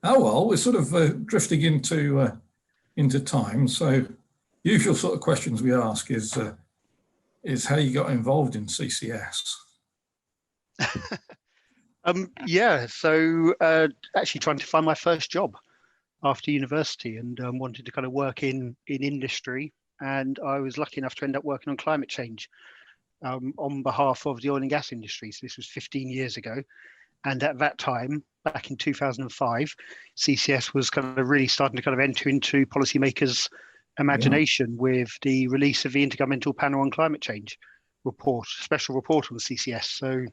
Oh, well, we're sort of drifting into time. So usual sort of questions we ask is how you got involved in CCS. Yeah, so actually trying to find my first job after university, and wanted to kind of work in industry. And I was lucky enough to end up working on climate change on behalf of the oil and gas industry. So this was 15 years ago. And at that time, back in 2005, CCS was kind of really starting to kind of enter into policymakers' imagination with the release of the Intergovernmental Panel on Climate Change report, special report on CCS. So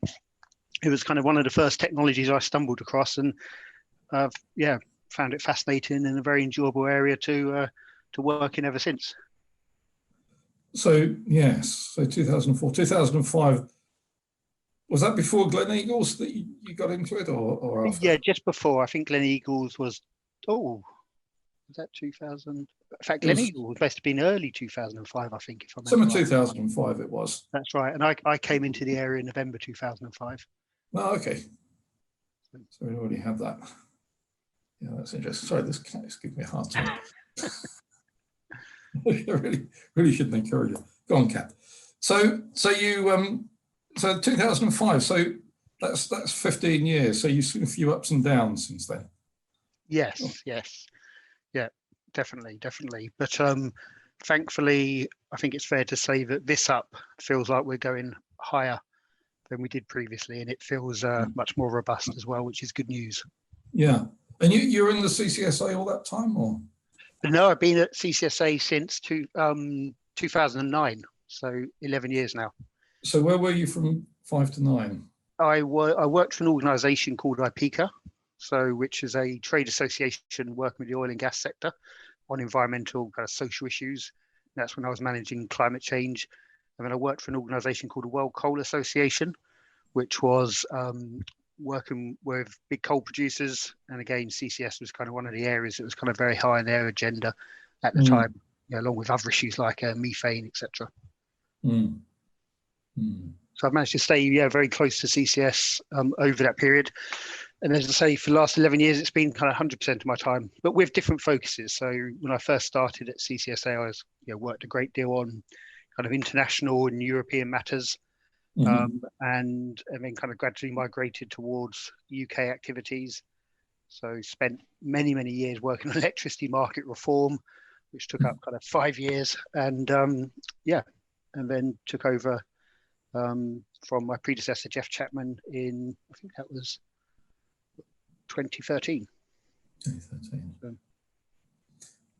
it was kind of one of the first technologies I stumbled across, and yeah, found it fascinating and a very enjoyable area to work in ever since. So yes, so 2004, 2005. Was that before Glen Eagles that you got into it, or after? Yeah, just before. I think Glen Eagles was, was that 2000? In fact, Glen Eagles must have been early 2005, I think, if I remember. Summer 2005 it was. That's right. And I came into the area in November 2005. Oh, okay. So we already have that. Yeah, that's interesting. Sorry, this cat is giving me a hard time. I really shouldn't encourage it. Go on, cat. So you so 2005. So that's 15 years. So you've seen a few ups and downs since then. Yes, yes, yeah, definitely. But thankfully, I think it's fair to say that this up feels like we're going higher than we did previously, and it feels much more robust as well, which is good news. Yeah. And you're in the CCSA all that time, or? No, I've been at CCSA since 2009, so 11 years now. So where were you from 5 to 9? I worked for an organisation called IDPA, which is a trade association working with the oil and gas sector on environmental kind of social issues. That's when I was managing climate change. And then I worked for an organisation called the World Coal Association, which was working with big coal producers. And again, CCS was kind of one of the areas that was kind of very high on their agenda at the time, along with other issues like methane, etc. So I've managed to stay very close to CCS over that period. And as I say, for the last 11 years, it's been kind of 100% of my time, but with different focuses. So when I first started at CCSA, I was worked a great deal on kind of international and European matters. And then kind of gradually migrated towards UK activities. So spent many years working on electricity market reform, which took up kind of 5 years, and and then took over from my predecessor Jeff Chapman in, I think that was 2013. 2013. So,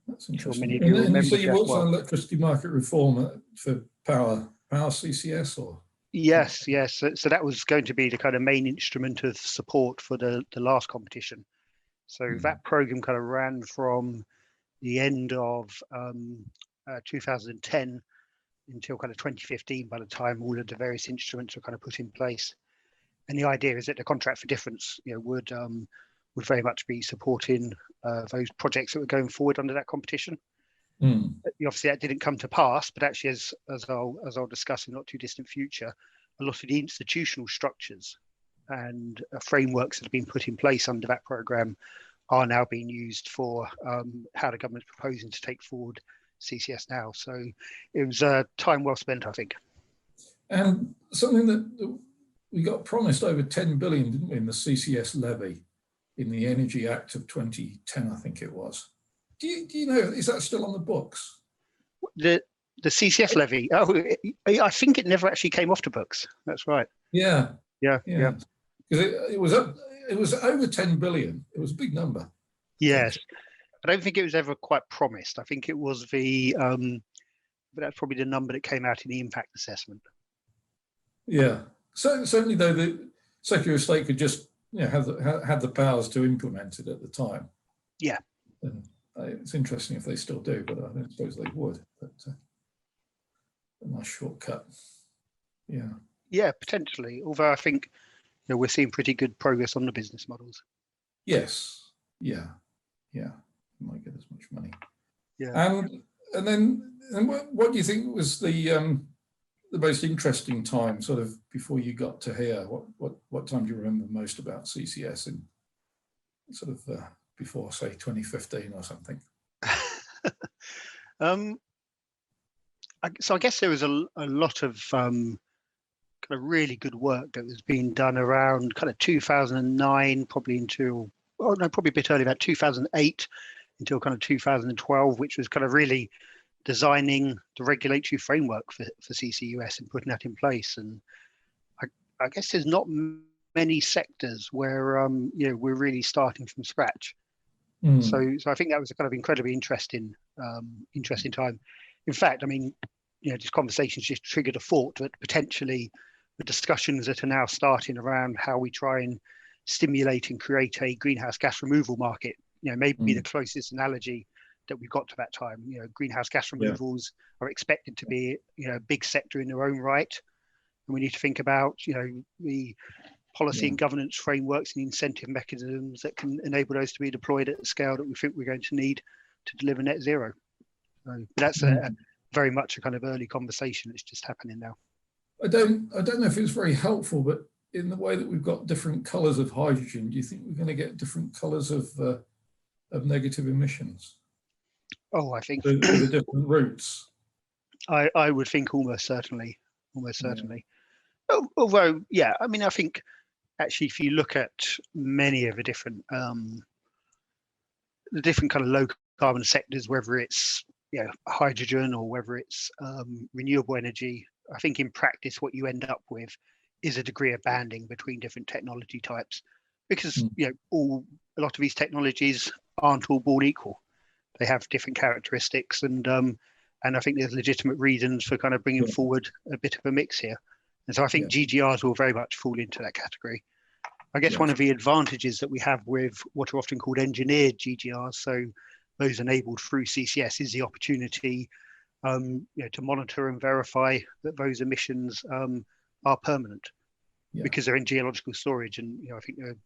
that's interesting. And so you worked on electricity market reform for power CCS, or? Yes. So that was going to be the kind of main instrument of support for the last competition. So that program kind of ran from the end of 2010 until kind of 2015, by the time all of the various instruments were kind of put in place. And the idea is that the contract for difference, would very much be supporting those projects that were going forward under that competition. Obviously, that didn't come to pass, but actually, as I'll discuss in not too distant future, a lot of the institutional structures and frameworks that have been put in place under that program are now being used for how the government's proposing to take forward CCS now. So it was time well spent, I think. And something that we got promised over 10 billion, didn't we, in the CCS levy in the Energy Act of 2010, I think it was. Do you know, is that still on the books? The CCS levy? Oh, I think it never actually came off the books. That's right. Yeah. Because it was over 10 billion. It was a big number. Yes. I don't think it was ever quite promised. I think it was but that's probably the number that came out in the impact assessment. Yeah. So certainly, though, the Secretary of State could just had the powers to implement it at the time. Yeah. And it's interesting if they still do, but I don't suppose they would. But a nice shortcut. Yeah. Yeah, potentially. Although I think we're seeing pretty good progress on the business models. Yes. Yeah. You might get as much money. Yeah. And then what do you think was the most interesting time, sort of before you got to here? What time do you remember most about CCS and sort of before, say, 2015 or something? So I guess there was a lot of kind of really good work that was being done around kind of 2009, probably until, oh no, probably a bit earlier, about 2008 until kind of 2012, which was kind of really designing the regulatory framework for CCUS and putting that in place. And I guess there's not many sectors where you know, we're really starting from scratch. So I think that was a kind of incredibly interesting time. In fact, I mean, you know, this conversation's just triggered a thought that potentially the discussions that are now starting around how we try and stimulate and create a greenhouse gas removal market, you know, maybe the closest analogy that we've got to that time. You know, greenhouse gas removals are expected to be, you know, a big sector in their own right. And we need to think about, you know, the policy and governance frameworks and incentive mechanisms that can enable those to be deployed at the scale that we think we're going to need to deliver net zero. So that's a very much a kind of early conversation that's just happening now. I don't know if it's very helpful, but in the way that we've got different colours of hydrogen, do you think we're going to get different colours of negative emissions? Oh, I think for the different routes. I would think almost certainly. Although, yeah, I mean, I think actually, if you look at many of the different kind of low carbon sectors, whether it's, you know, hydrogen or whether it's renewable energy, I think in practice what you end up with is a degree of banding between different technology types, because you know, a lot of these technologies aren't all born equal. They have different characteristics, and I think there's legitimate reasons for kind of bringing forward a bit of a mix here. And so I think GGRs will very much fall into that category. I guess one of the advantages that we have with what are often called engineered GGRs, so those enabled through CCS, is the opportunity you know, to monitor and verify that those emissions are permanent, because they're in geological storage. And you know, I think there are,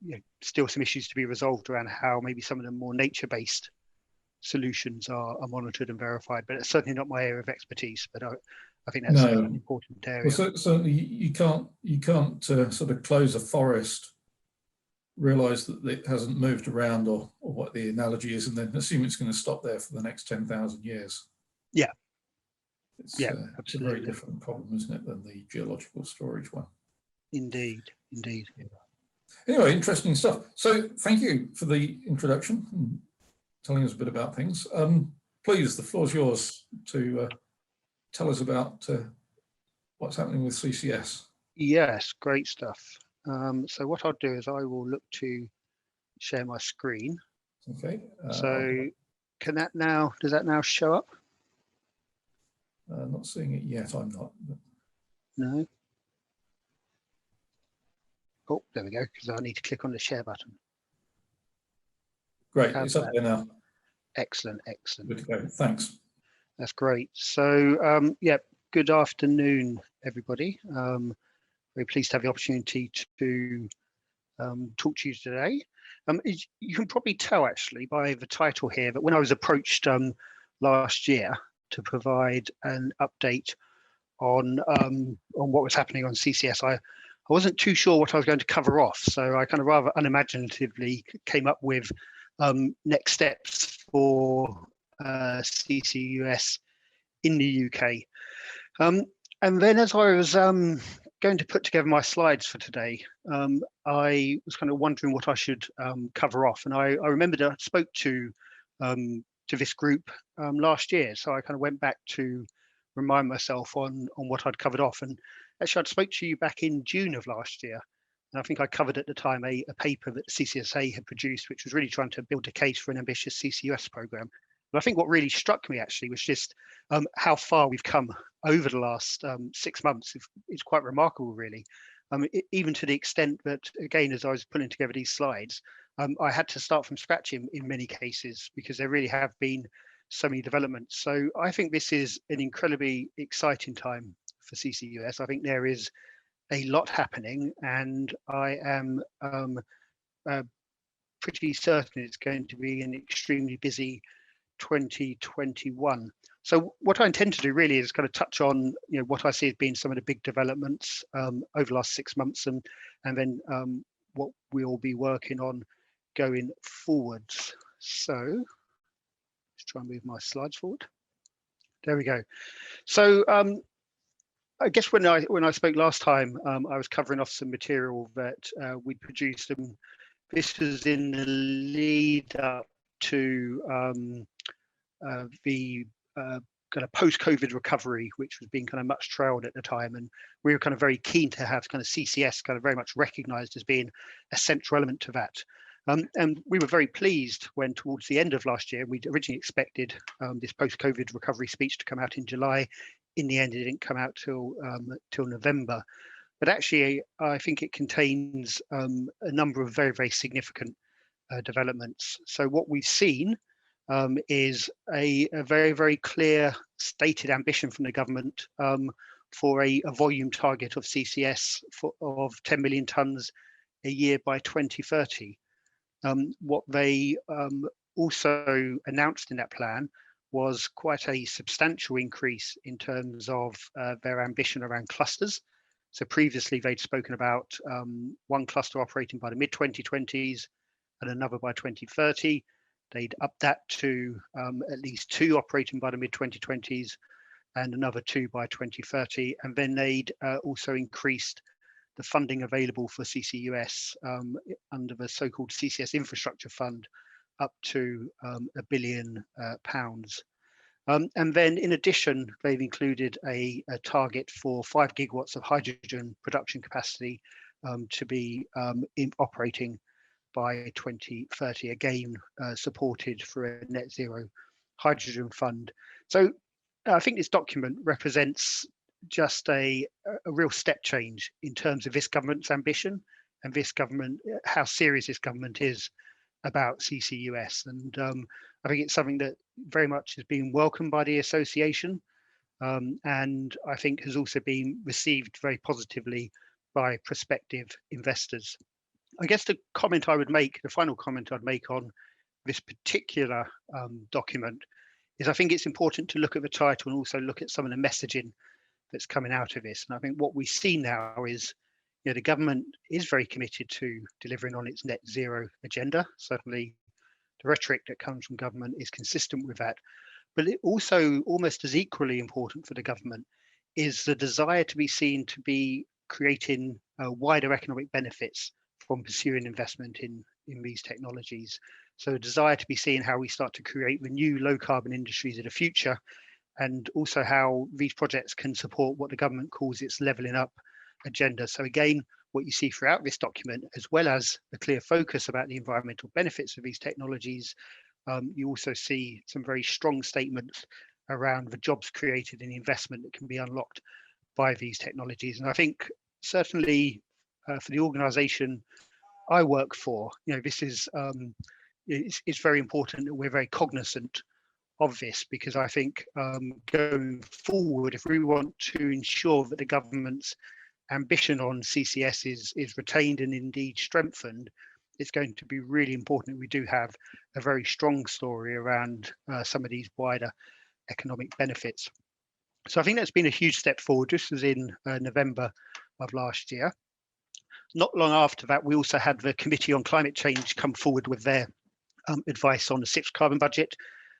you know, still some issues to be resolved around how maybe some of the more nature-based solutions are monitored and verified. But it's certainly not my area of expertise. But I think that's an important area. Well, certainly you can't sort of close a forest, realise that it hasn't moved around, or what the analogy is, and then assume it's going to stop there for the next 10,000 years. Yeah. It's a very different problem, isn't it, than the geological storage one. Indeed. Yeah. Anyway, interesting stuff. So thank you for the introduction and telling us a bit about things. Please, the floor's yours to tell us about what's happening with CCS. Yes, great stuff. So what I'll do is I will look to share my screen. Okay. So can that now, does that now show up? Not seeing it yet, I'm not. But... No. Oh, there we go, because I need to click on the share button. Great, it's up there now. Excellent. Good to go, thanks. That's great. So, yeah, good afternoon, everybody. Very pleased to have the opportunity to talk to you today. You can probably tell actually by the title here that when I was approached last year to provide an update on what was happening on CCS, I wasn't too sure what I was going to cover off. So I kind of rather unimaginatively came up with next steps for CCUS in the UK. And then as I was going to put together my slides for today, I was kind of wondering what I should cover off. And I remembered I spoke to this group last year. So I kind of went back to remind myself on what I'd covered off. And actually, I'd spoke to you back in June of last year. And I think I covered at the time a paper that CCSA had produced, which was really trying to build a case for an ambitious CCUS program. But I think what really struck me actually was just how far we've come over the last 6 months. It's quite remarkable, really. Even to the extent that, again, as I was putting together these slides, I had to start from scratch in many cases, because there really have been so many developments. So I think this is an incredibly exciting time for CCUS. I think there is a lot happening, and I am pretty certain it's going to be an extremely busy 2021. So what I intend to do really is kind of touch on, you know, what I see as being some of the big developments over the last 6 months, and then what we'll be working on going forwards. So let's try and move my slides forward. There we go. So I guess when I spoke last time, I was covering off some material that we produced, and this was in the lead up to the kind of post-COVID recovery, which was being kind of much trailed at the time, and we were kind of very keen to have kind of CCS kind of very much recognised as being a central element to that. And we were very pleased when towards the end of last year, we'd originally expected this post-COVID recovery speech to come out in July. In the end, it didn't come out till November. But actually, I think it contains a number of very, very significant developments. So what we've seen is a very, very clear stated ambition from the government for a volume target of CCS of 10 million tonnes a year by 2030. What they also announced in that plan was quite a substantial increase in terms of their ambition around clusters. So previously they'd spoken about one cluster operating by the mid-2020s and another by 2030. They'd up that to at least 2 operating by the mid-2020s and another 2 by 2030. And then they'd also increased the funding available for CCUS under the so-called CCS infrastructure fund up to £1 billion. And then in addition, they've included a target for 5 gigawatts of hydrogen production capacity to be operating by 2030, again, supported through a net zero hydrogen fund. So I think this document represents just a real step change in terms of this government's ambition and this government, how serious this government is about CCUS. And I think it's something that very much has been welcomed by the association, and I think has also been received very positively by prospective investors. I guess the comment I would make, the final comment I'd make on this particular document is I think it's important to look at the title and also look at some of the messaging that's coming out of this. And I think what we see now is, you know, the government is very committed to delivering on its net zero agenda. Certainly the rhetoric that comes from government is consistent with that. But it also, almost as equally important for the government, is the desire to be seen to be creating wider economic benefits from pursuing investment in these technologies. So a desire to be seeing how we start to create the new low carbon industries of the future, and also how these projects can support what the government calls its levelling up agenda. So again, what you see throughout this document, as well as a clear focus about the environmental benefits of these technologies, you also see some very strong statements around the jobs created and the investment that can be unlocked by these technologies. And I think certainly for the organisation I work for, you know, this is it's very important that we're very cognizant of this, because I think going forward, if we want to ensure that the government's ambition on CCS is retained and indeed strengthened, it's going to be really important that we do have a very strong story around some of these wider economic benefits. So I think that's been a huge step forward. This was in November of last year. Not long after that, we also had the Committee on Climate Change come forward with their advice on the 6th carbon budget.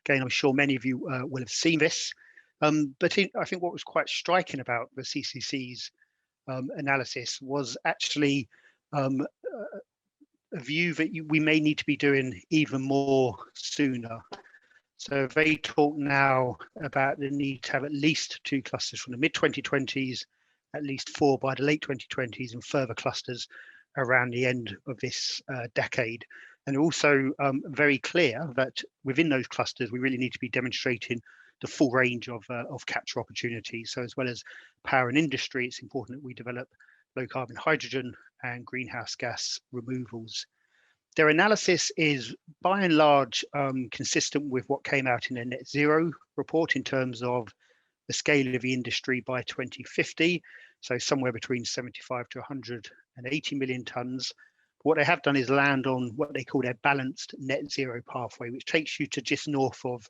Again, I'm sure many of you will have seen this. But I think what was quite striking about the CCC's analysis was actually a view that we may need to be doing even more sooner. So they talk now about the need to have at least 2 clusters from the mid-2020s, at least 4 by the late 2020s, and further clusters around the end of this decade. And also very clear that within those clusters, we really need to be demonstrating the full range of capture opportunities. So as well as power and industry, it's important that we develop low carbon hydrogen and greenhouse gas removals. Their analysis is by and large consistent with what came out in their net zero report in terms of the scale of the industry by 2050. So somewhere between 75 to 180 million tonnes. What they have done is land on what they call their balanced net zero pathway, which takes you to just north of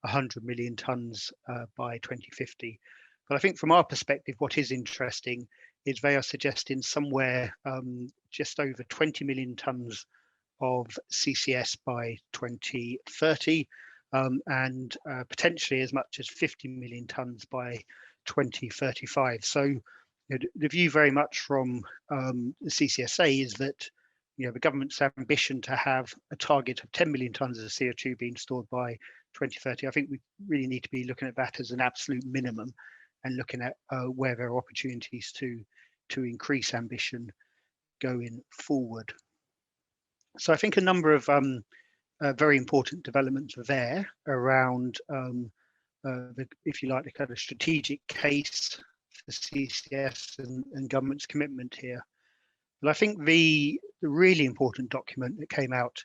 100 million tonnes by 2050. But I think from our perspective, what is interesting is they are suggesting somewhere just over 20 million tonnes of CCS by 2030, and potentially as much as 50 million tonnes by 2035. So the view very much from the CCSA is that the government's ambition to have a target of 10 million tonnes of CO2 being stored by 2030, I think we really need to be looking at that as an absolute minimum and looking at where there are opportunities to increase ambition going forward. So I think a number of very important developments are there around, if you like, the kind of strategic case for CCS and government's commitment here. But I think the really important document that came out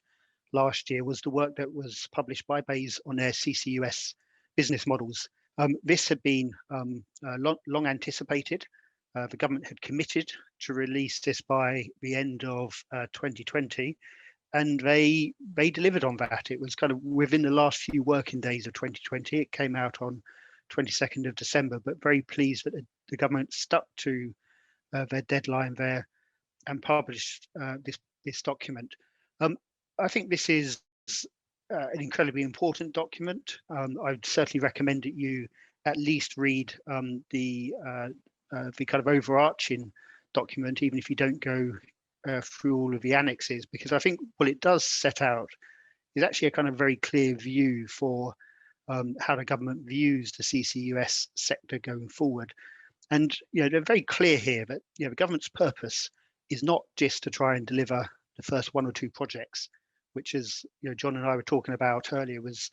last year was the work that was published by BEIS on their CCUS business models. This had been long anticipated. The government had committed to release this by the end of 2020, and they delivered on that. It was kind of within the last few working days of 2020. It came out on 22nd of December, but very pleased that the government stuck to their deadline there and published this document. I think this is an incredibly important document. I'd certainly recommend that you at least read the kind of overarching document, even if you don't go through all of the annexes, because I think what it does set out is actually a kind of very clear view for how the government views the CCUS sector going forward. And they're very clear here that the government's purpose is not just to try and deliver the first one or two projects, which is John and I were talking about earlier, was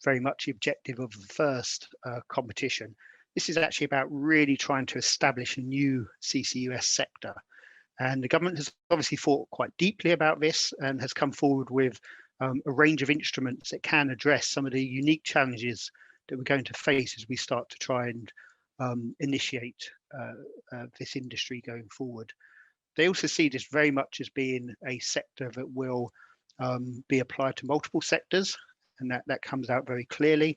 very much the objective of the first competition. This is actually about really trying to establish a new CCUS sector. And the government has obviously thought quite deeply about this and has come forward with a range of instruments that can address some of the unique challenges that we're going to face as we start to try and initiate this industry going forward. They also see this very much as being a sector that will be applied to multiple sectors, and that comes out very clearly.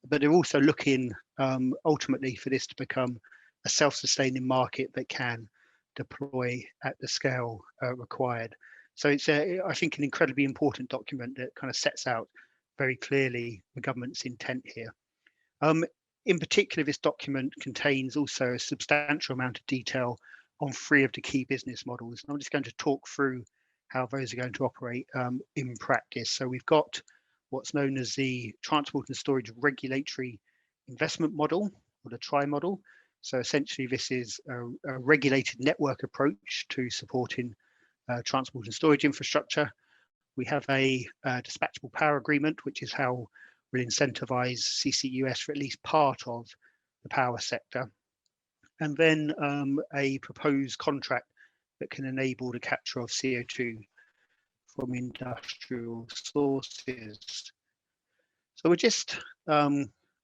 But they're also looking ultimately for this to become a self-sustaining market that can deploy at the scale required. So it's, I think, an incredibly important document that kind of sets out very clearly the government's intent here. In particular, this document contains also a substantial amount of detail on 3 of the key business models. And I'm just going to talk through how those are going to operate in practice. So we've got what's known as the Transport and Storage Regulatory Investment Model, or the TRI model. So essentially, this is a regulated network approach to supporting transport and storage infrastructure. We have a Dispatchable Power Agreement, which is how we'll incentivize CCUS for at least part of the power sector. And then a proposed contract that can enable the capture of CO2 from industrial sources. So we'll just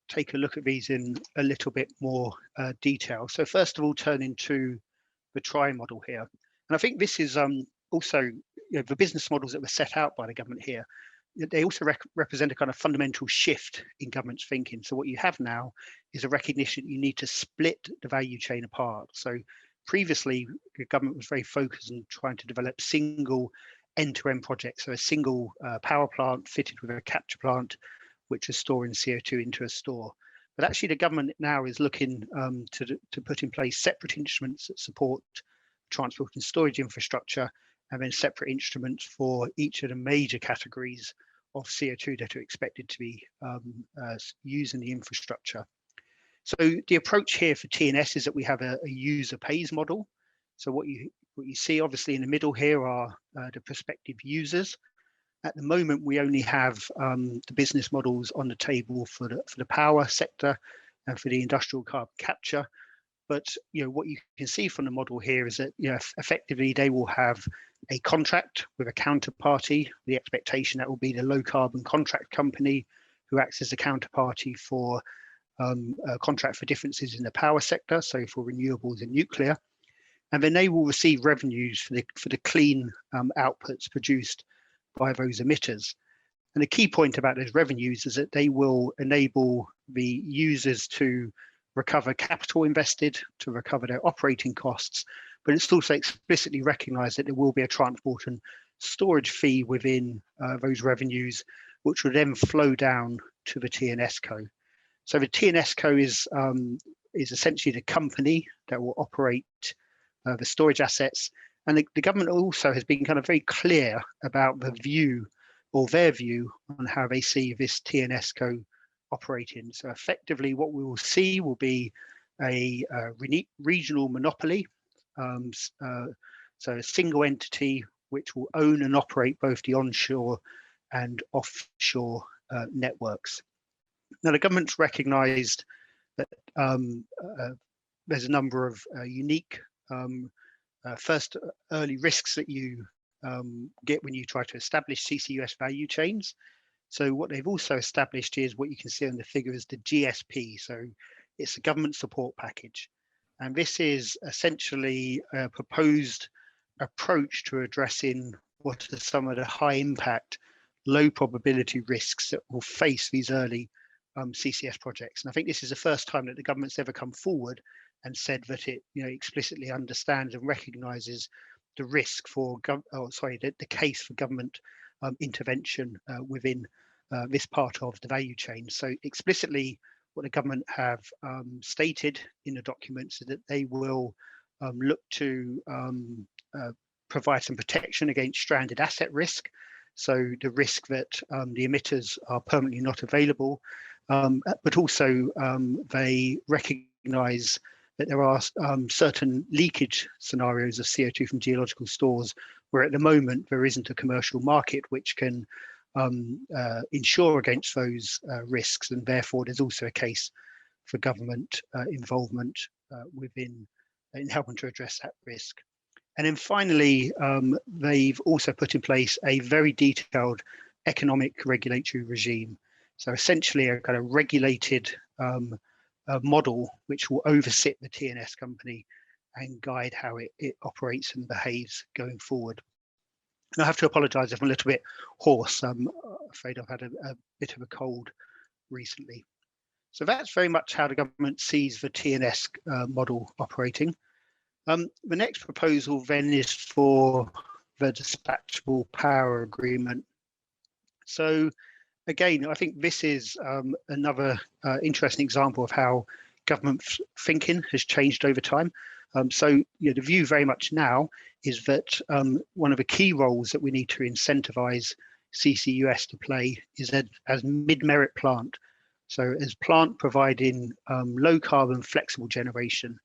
take a look at these in a little bit more detail. So first of all, turning to the TRI model here. And I think this is also the business models that were set out by the government here. They also represent a kind of fundamental shift in government's thinking. So what you have now is a recognition that you need to split the value chain apart. So previously, the government was very focused on trying to develop single end-to-end projects. So a single power plant fitted with a capture plant, which is storing CO2 into a store. But actually, the government now is looking to put in place separate instruments that support transport and storage infrastructure, and then separate instruments for each of the major categories of CO2 that are expected to be used in the infrastructure. So the approach here for TNS is that we have a user pays model. So what you see obviously in the middle here are the prospective users. At the moment, we only have the business models on the table for the power sector and for the industrial carbon capture. But what you can see from the model here is that effectively they will have a contract with a counterparty. The expectation that will be the low carbon contract company who acts as a counterparty for a contract for differences in the power sector, so for renewables and nuclear. And then they will receive revenues for the clean outputs produced by those emitters. And the key point about those revenues is that they will enable the users to recover capital invested, to recover their operating costs, but it's also explicitly recognised that there will be a transport and storage fee within those revenues, which would then flow down to the T&S Co. So the T&S Co is essentially the company that will operate the storage assets. And the government also has been kind of very clear about the view, or their view, on how they see this T&S Co operating. So effectively what we will see will be a regional monopoly, so a single entity which will own and operate both the onshore and offshore networks. Now the government's recognised that there's a number of unique first early risks that you get when you try to establish CCUS value chains. So what they've also established is what you can see on the figure is the GSP. So it's a government support package. And this is essentially a proposed approach to addressing what are some of the high impact, low probability risks that will face these early CCS projects. And I think this is the first time that the government's ever come forward and said that it explicitly understands and recognises the risk for the case for government intervention within this part of the value chain. So explicitly, what the government have stated in the documents is that they will look to provide some protection against stranded asset risk. So the risk that the emitters are permanently not available, but also they recognise that there are certain leakage scenarios of CO2 from geological stores where at the moment there isn't a commercial market which can insure against those risks, and therefore there's also a case for government involvement in helping to address that risk. And then finally, they've also put in place a very detailed economic regulatory regime. So essentially a kind of regulated model which will oversee the T&S company and guide how it operates and behaves going forward. And I have to apologise if I'm a little bit hoarse. I'm afraid I've had a bit of a cold recently. So that's very much how the government sees the T&S model operating. The next proposal then is for the Dispatchable Power Agreement. So again, I think this is another interesting example of how government thinking has changed over time. So the view very much now is that one of the key roles that we need to incentivise CCUS to play is as mid-merit plant. So as plant providing low carbon flexible generation.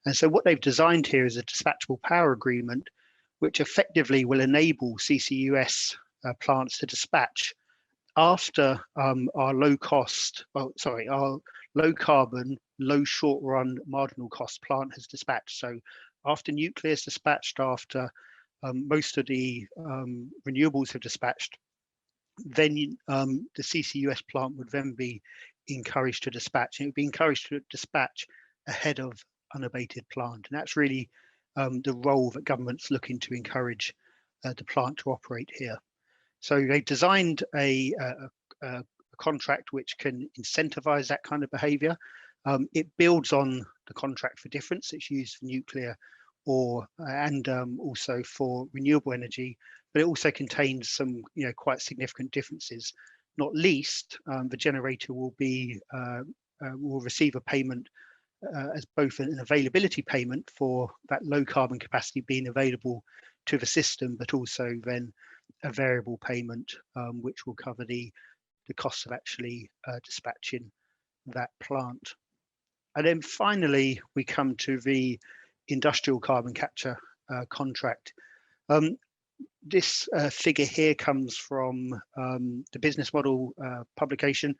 And so what they've designed here is a dispatchable power agreement, which effectively will enable CCUS plants to dispatch after our low carbon, low short run marginal cost plant has dispatched. So after nuclear is dispatched, after most of the renewables have dispatched, then the CCUS plant would then be encouraged to dispatch, and it would be encouraged to dispatch ahead of unabated plant. And that's really the role that government's looking to encourage the plant to operate here. So they designed a contract which can incentivize that kind of behavior. It builds on the contract for difference that's used for nuclear and also for renewable energy, but it also contains some quite significant differences. Not least, the generator will receive a payment as both an availability payment for that low carbon capacity being available to the system, but also then a variable payment which will cover the costs of actually dispatching that plant. And then finally, we come to the industrial carbon capture contract. This figure here comes from the business model publication.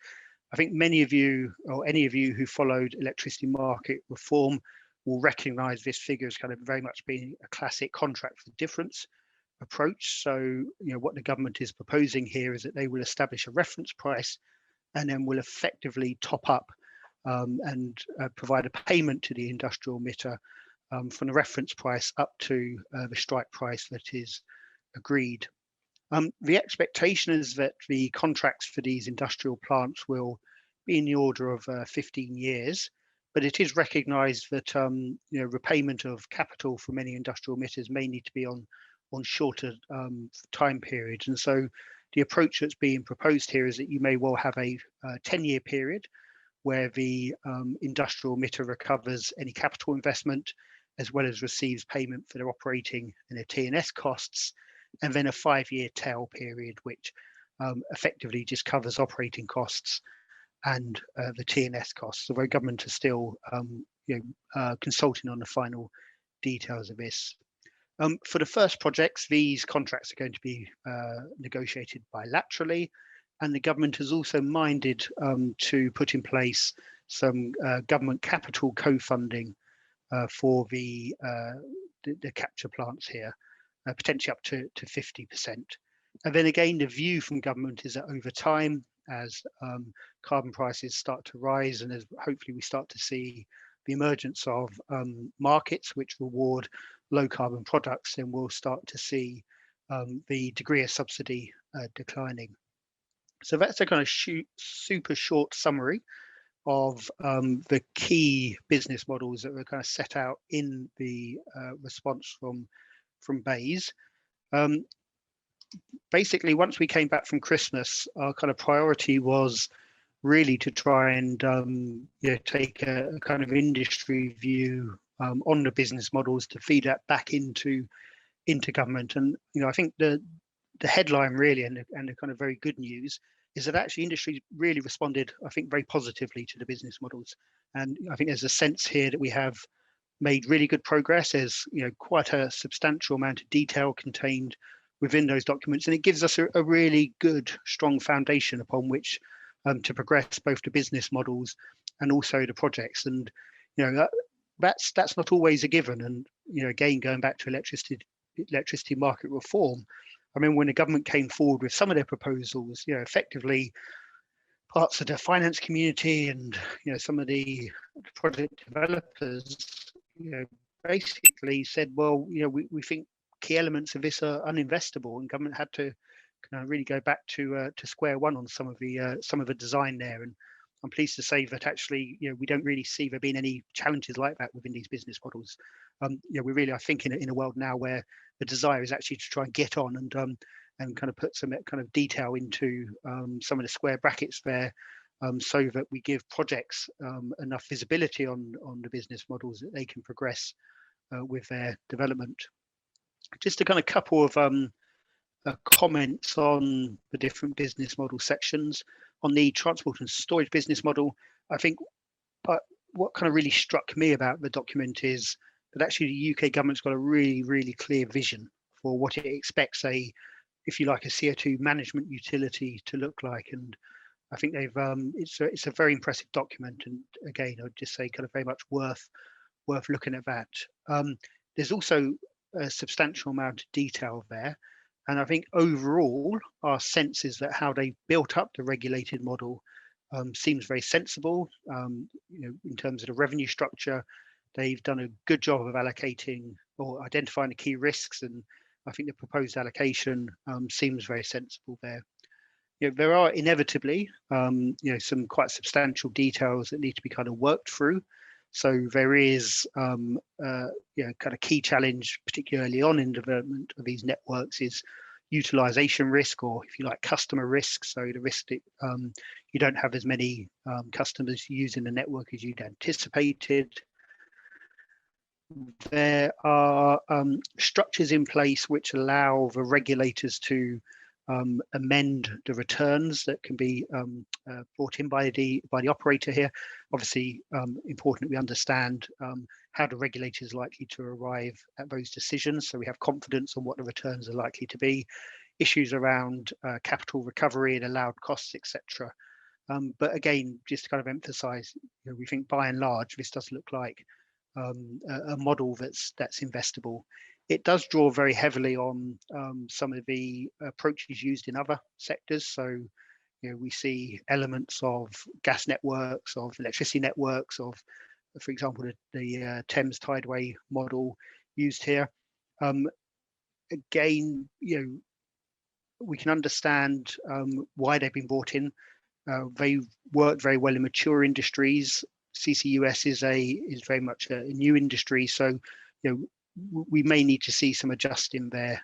I think many of you, or any of you who followed electricity market reform, will recognise this figure as kind of very much being a classic contract for difference approach. So, what the government is proposing here is that they will establish a reference price and then will effectively top up and provide a payment to the industrial emitter from the reference price up to the strike price that is agreed. The expectation is that the contracts for these industrial plants will be in the order of 15 years, but it is recognised that repayment of capital for many industrial emitters may need to be on shorter time periods. And so the approach that's being proposed here is that you may well have a 10-year period where the industrial emitter recovers any capital investment as well as receives payment for their operating and their T&S costs, and then a 5-year tail period which effectively just covers operating costs and the T&S costs. Although government is still consulting on the final details of this. For the first projects, these contracts are going to be negotiated bilaterally, and the government has also minded to put in place some government capital co-funding for the capture plants here, potentially up to 50%. And then again, the view from government is that over time, as carbon prices start to rise and as hopefully we start to see the emergence of markets which reward low carbon products, then we'll start to see the degree of subsidy declining. So that's a kind of super short summary of the key business models that were kind of set out in the response from BEIS. Basically, once we came back from Christmas, our kind of priority was really to try and take a kind of industry view on the business models to feed that back into government. And I think the headline really and the kind of very good news is that actually industry really responded, I think, very positively to the business models. And I think there's a sense here that we have made really good progress. There's quite a substantial amount of detail contained within those documents, and it gives us a really good, strong foundation upon which to progress both the business models and also the projects. And that's not always a given. And again, going back to electricity market reform, I mean, when the government came forward with some of their proposals, effectively parts of the finance community and some of the project developers, basically said, well, we think key elements of this are uninvestable, and government had to kind of really go back to square one on some of the design there. And I'm pleased to say that actually, we don't really see there being any challenges like that within these business models. We really are thinking in a world now where the desire is actually to try and get on and kind of put some kind of detail into some of the square brackets there, so that we give projects enough visibility on the business models that they can progress with their development. Just a kind of couple of comments on the different business model sections. On the transport and storage business model, I think what kind of really struck me about the document is that actually the UK government's got a really, really clear vision for what it expects if you like, a CO2 management utility to look like. And I think they've it's a very impressive document. And again, I would just say kind of very much worth looking at that. There's also a substantial amount of detail there. And I think overall, our sense is that how they built up the regulated model seems very sensible. In terms of the revenue structure, they've done a good job of allocating or identifying the key risks, and I think the proposed allocation seems very sensible there. There are inevitably, some quite substantial details that need to be kind of worked through. So there is, kind of key challenge, particularly on in development of these networks, is utilization risk, or if you like, customer risk. So the risk that you don't have as many customers using the network as you'd anticipated. There are structures in place which allow the regulators to amend the returns that can be brought in by the operator here. Obviously, important that we understand how the regulator is likely to arrive at those decisions, so we have confidence on what the returns are likely to be. Issues around capital recovery and allowed costs, etc. But again, just to kind of emphasise, we think by and large this does look like a model that's investable. It does draw very heavily on some of the approaches used in other sectors. So, we see elements of gas networks, of electricity networks, of, for example, the Thames Tideway model used here. Again, we can understand why they've been brought in. They work very well in mature industries. CCUS is very much a new industry, so we may need to see some adjusting there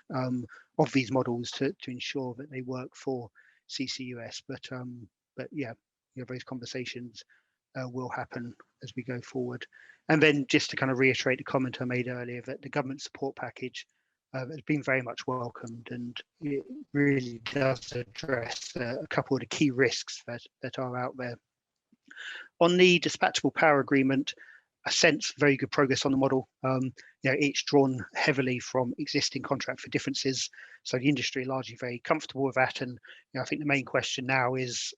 of these models to ensure that they work for CCUS. But yeah, those conversations will happen as we go forward. And then just to kind of reiterate the comment I made earlier, that the government support package has been very much welcomed, and it really does address a couple of the key risks that are out there. On the Dispatchable Power Agreement, I sense very good progress on the model. It's drawn heavily from existing contract for differences, so the industry are largely very comfortable with that. And I think the main question now is,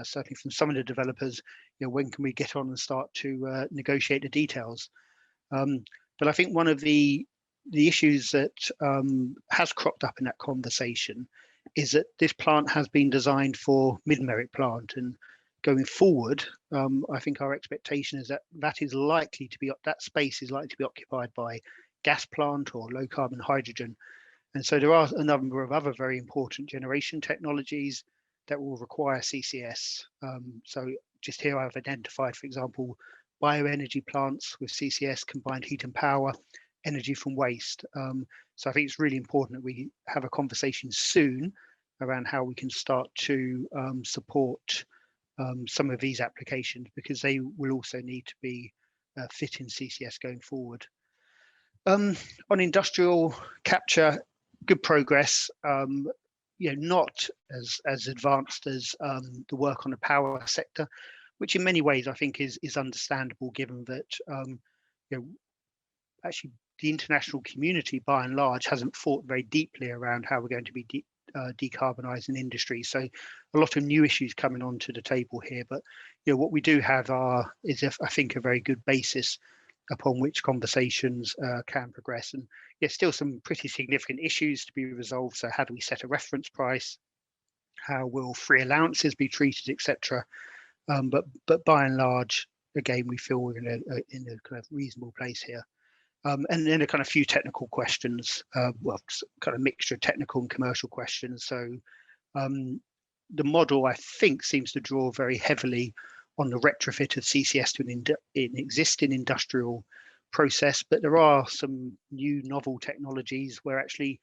certainly from some of the developers, when can we get on and start to negotiate the details? But I think one of the issues that has cropped up in that conversation is that this plant has been designed for mid-merit plant, and going forward, I think our expectation is that that space is likely to be occupied by gas plant or low carbon hydrogen. And so there are a number of other very important generation technologies that will require CCS. So just here I've identified, for example, bioenergy plants with CCS, combined heat and power, energy from waste. So I think it's really important that we have a conversation soon around how we can start to support some of these applications, because they will also need to be fit in CCS going forward. On industrial capture, good progress. Not as advanced as the work on the power sector, which in many ways I think is understandable, given that actually the international community by and large hasn't thought very deeply around how we're going to be decarbonising industry. So a lot of new issues coming onto the table here, but what we do have is I think a very good basis upon which conversations can progress. And there's still some pretty significant issues to be resolved. So how do we set a reference price? How will free allowances be treated, etc.? But by and large, again, we feel we're in a kind of reasonable place here. And then a kind of few technical questions, kind of mixture of technical and commercial questions. So the model, I think, seems to draw very heavily on the retrofit of CCS to an existing industrial process, but there are some new novel technologies where actually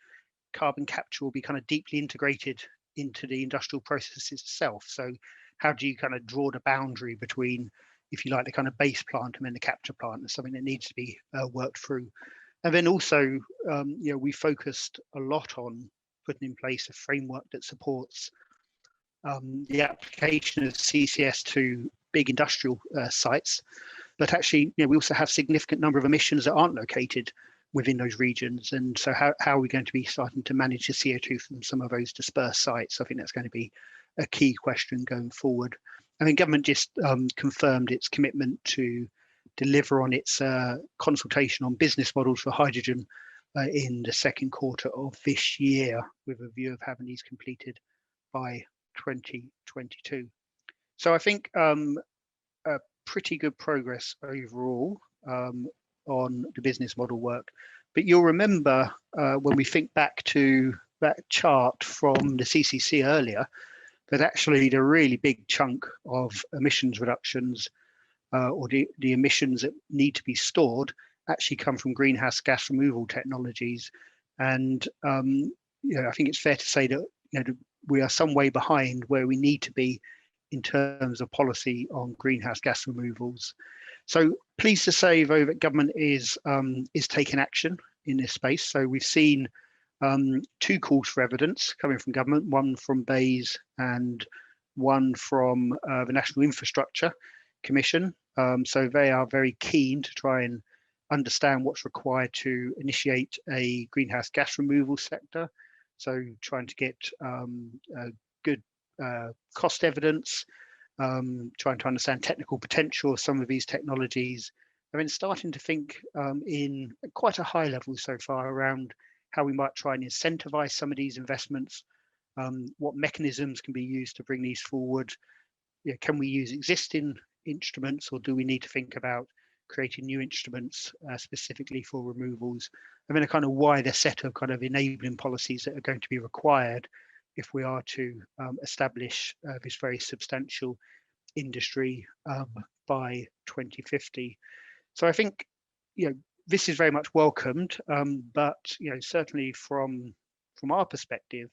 carbon capture will be kind of deeply integrated into the industrial process itself. So how do you kind of draw the boundary between, if you like, the kind of base plant and then the capture plant? Is something that needs to be worked through. And then also, we focused a lot on putting in place a framework that supports the application of CCS to big industrial sites. But actually, we also have significant number of emissions that aren't located within those regions. And so how are we going to be starting to manage the CO2 from some of those dispersed sites? I think that's going to be a key question going forward. I mean, government just confirmed its commitment to deliver on its consultation on business models for hydrogen in the second quarter of this year, with a view of having these completed by 2022. So I think pretty good progress overall on the business model work. But you'll remember when we think back to that chart from the CCC earlier, that actually the really big chunk of emissions reductions or the emissions that need to be stored actually come from greenhouse gas removal technologies. And I think it's fair to say that we are some way behind where we need to be in terms of policy on greenhouse gas removals. So pleased to say, though, that government is taking action in this space. So we've seen 2 calls for evidence coming from government, one from BEIS and one from the National Infrastructure Commission. So they are very keen to try and understand what's required to initiate a greenhouse gas removal sector. So trying to get good cost evidence, trying to understand technical potential of some of these technologies, and then starting to think in quite a high level so far around how we might try and incentivize some of these investments, what mechanisms can be used to bring these forward. Can we use existing instruments, or do we need to think about creating new instruments specifically for removals? And then a kind of wider set of kind of enabling policies that are going to be required if we are to establish this very substantial industry by 2050. So I think this is very much welcomed, but certainly from our perspective,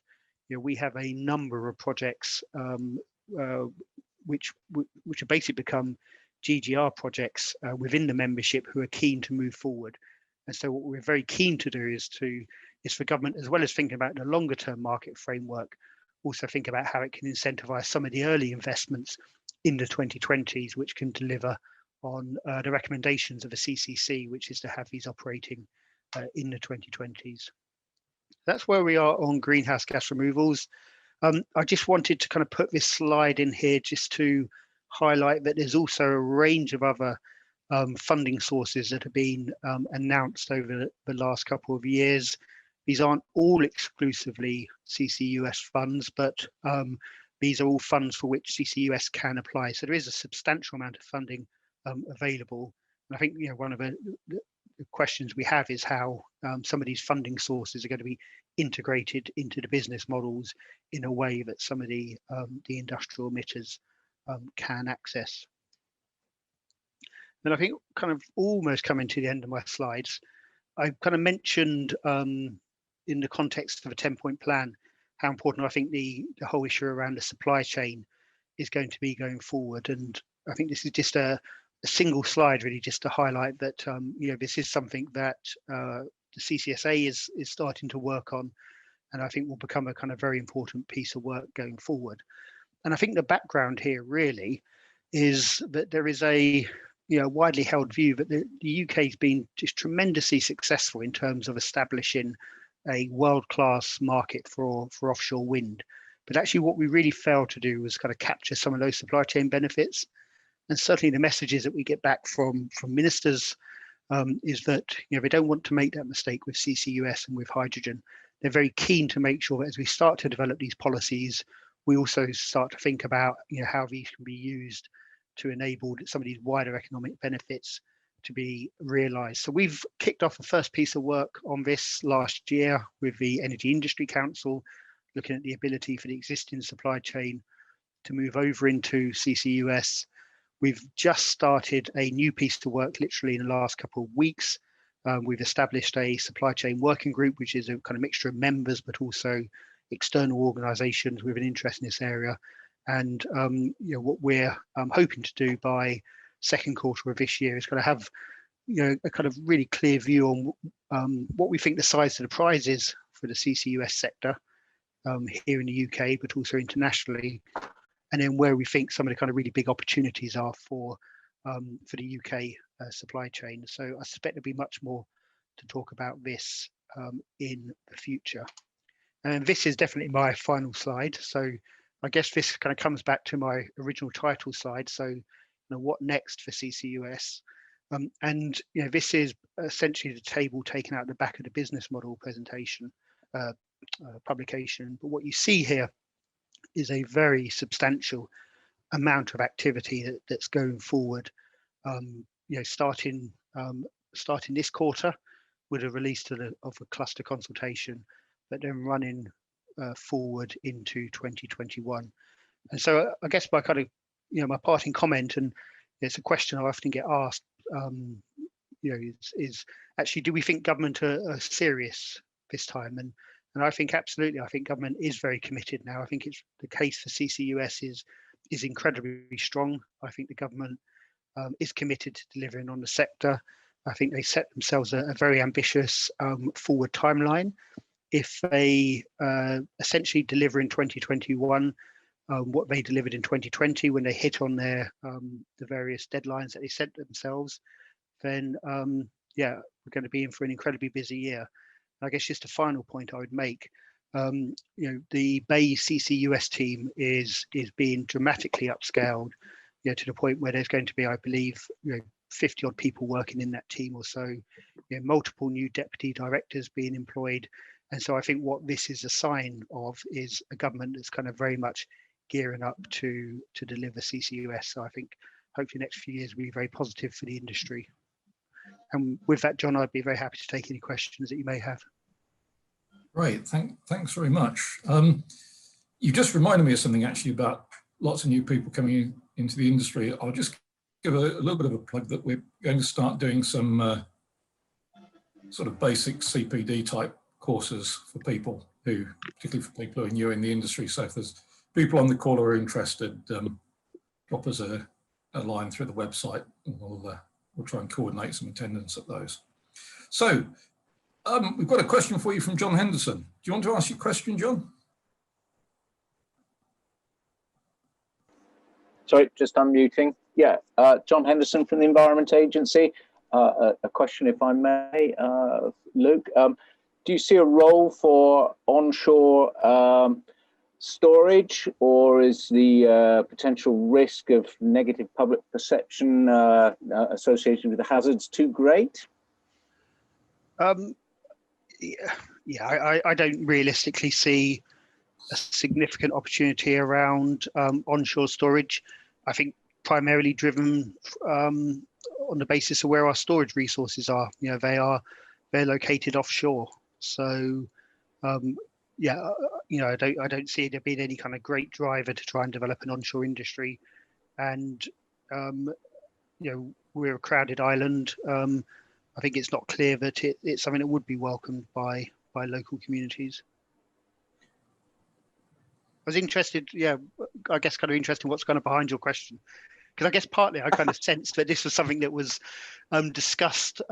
we have a number of projects which have basically become GGR projects within the membership who are keen to move forward. And so what we're very keen to do is for government, as well as thinking about the longer term market framework, also think about how it can incentivize some of the early investments in the 2020s, which can deliver on the recommendations of the CCC, which is to have these operating in the 2020s. That's where we are on greenhouse gas removals. I just wanted to kind of put this slide in here just to highlight that there's also a range of other funding sources that have been announced over the last couple of years. These aren't all exclusively CCUS funds, but these are all funds for which CCUS can apply. So there is a substantial amount of funding available. And I think one of the questions we have is how some of these funding sources are going to be integrated into the business models in a way that some of the industrial emitters can access. Then I think kind of almost coming to the end of my slides, I kind of mentioned in the context of a 10-point plan how important I think the whole issue around the supply chain is going to be going forward. And I think this is just a single slide really just to highlight that this is something that the CCSA is starting to work on, and I think will become a kind of very important piece of work going forward. And I think the background here really is that there is a widely held view that the UK has been just tremendously successful in terms of establishing a world-class market for offshore wind. But actually what we really failed to do was kind of capture some of those supply chain benefits. And certainly the messages that we get back from ministers is that they don't want to make that mistake with CCUS and with hydrogen. They're very keen to make sure that as we start to develop these policies, we also start to think about how these can be used to enable some of these wider economic benefits to be realised. So we've kicked off the first piece of work on this last year with the Energy Industry Council, looking at the ability for the existing supply chain to move over into CCUS. We've just started a new piece of work literally in the last couple of weeks. We've established a supply chain working group, which is a kind of mixture of members, but also external organisations with an interest in this area. And what we're hoping to do by second quarter of this year is going to have a kind of really clear view on what we think the size of the prize is for the CCUS sector here in the UK, but also internationally, and then where we think some of the kind of really big opportunities are for the UK supply chain. So I suspect there'll be much more to talk about this in the future. And this is definitely my final slide. So I guess this kind of comes back to my original title slide. So what next for CCUS? And this is essentially the table taken out the back of the business model presentation publication. But what you see here is a very substantial amount of activity that's going forward. Starting this quarter with a release of a cluster consultation, but then running forward into 2021. And so I guess my kind of my parting comment, and it's a question I often get asked, is actually, do we think government are serious this time? And I think absolutely. I think government is very committed now. I think it's the case for CCUS is incredibly strong. I think the government is committed to delivering on the sector. I think they set themselves a very ambitious forward timeline. If they essentially deliver in 2021 what they delivered in 2020 when they hit on their the various deadlines that they set themselves, then we're going to be in for an incredibly busy year. I guess just a final point I would make, the BEIS CCUS team is being dramatically upscaled, to the point where there's going to be, I believe, 50 odd people working in that team or so, multiple new deputy directors being employed. And so I think what this is a sign of is a government that's kind of very much gearing up to deliver CCUS. So I think hopefully the next few years will be very positive for the industry. And with that, John, I'd be very happy to take any questions that you may have. Great, thanks very much. You just reminded me of something actually about lots of new people coming into the industry. I'll just give a little bit of a plug that we're going to start doing some sort of basic CPD type courses for people who, particularly for people who are new in the industry. So if there's people on the call who are interested, drop us a line through the website, and we'll try and coordinate some attendance at those. So we've got a question for you from John Henderson. Do you want to ask your question, John? Sorry, just unmuting. Yeah, John Henderson from the Environment Agency. A question, if I may, Luke. Do you see a role for onshore storage, or is the potential risk of negative public perception associated with the hazards too great? Yeah, I don't realistically see a significant opportunity around onshore storage. I think primarily driven on the basis of where our storage resources are. You know, they're located offshore. So yeah, you know, I don't see there being any kind of great driver to try and develop an onshore industry. And you know, we're a crowded island. I think it's not clear that it's something that would be welcomed by local communities. I was interested, yeah, I guess kind of interested in what's kind of behind your question, because I guess partly I kind of sensed that this was something that was discussed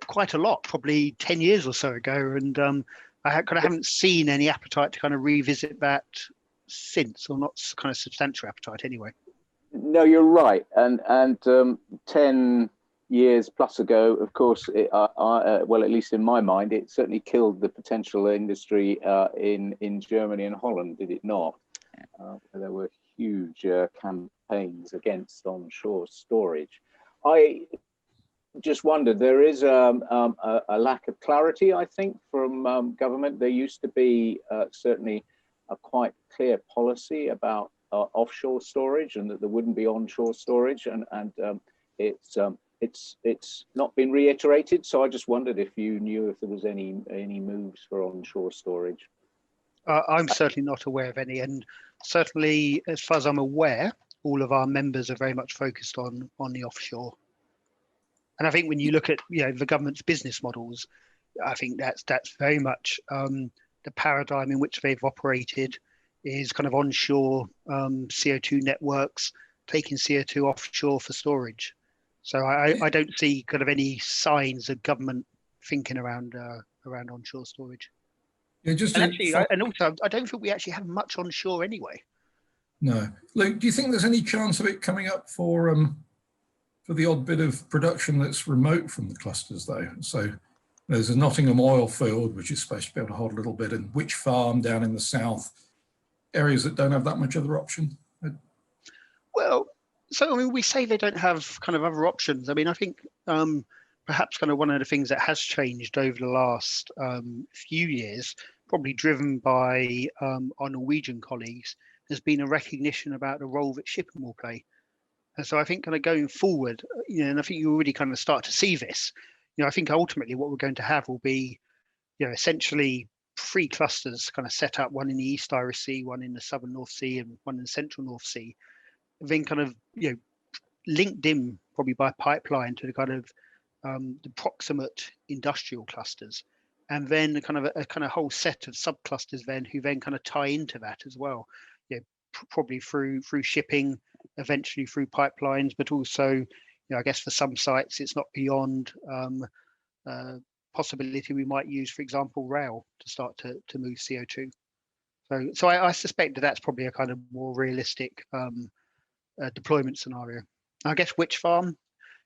quite a lot, probably 10 years or so ago, and I kind of haven't seen any appetite to kind of revisit that since, or not kind of substantial appetite anyway. No, you're right, and 10 years plus ago, of course, well, at least in my mind, it certainly killed the potential industry in Germany and Holland, did it not? There were huge campaigns against onshore storage. I just wondered, there is a lack of clarity, I think, from government. There used to be certainly a quite clear policy about offshore storage, and that there wouldn't be onshore storage, and it's not been reiterated. So I just wondered if you knew if there was any moves for onshore storage. I'm certainly not aware of any, and certainly, as far as I'm aware, all of our members are very much focused on the offshore. And I think when you look at, you know, the government's business models, I think that's very much the paradigm in which they've operated is kind of onshore CO2 networks, taking CO2 offshore for storage. So I don't see kind of any signs of government thinking around onshore storage. Yeah, just and actually, and also, I don't think we actually have much onshore anyway. No, Luke, do you think there's any chance of it coming up for the odd bit of production that's remote from the clusters, though? So there's a Nottingham oil field, which is supposed to be able to hold a little bit, and Witch Farm down in the south, areas that don't have that much other option. Well, so I mean, we say they don't have kind of other options. I mean, I think perhaps kind of one of the things that has changed over the last few years, probably driven by our Norwegian colleagues, has been a recognition about the role that shipping will play. And so I think kind of going forward, you know, and I think you already kind of start to see this, you know, I think ultimately what we're going to have will be, you know, essentially 3 clusters kind of set up, one in the East Irish Sea, one in the Southern North Sea, and one in the Central North Sea, then kind of, you know, linked in probably by pipeline to the kind of the proximate industrial clusters, and then kind of a kind of whole set of subclusters then who then kind of tie into that as well, you know, probably through shipping, eventually through pipelines, but also, you know, I guess for some sites it's not beyond possibility we might use, for example, rail to start to move CO2. So I suspect that that's probably a kind of more realistic deployment scenario. I guess Witch Farm,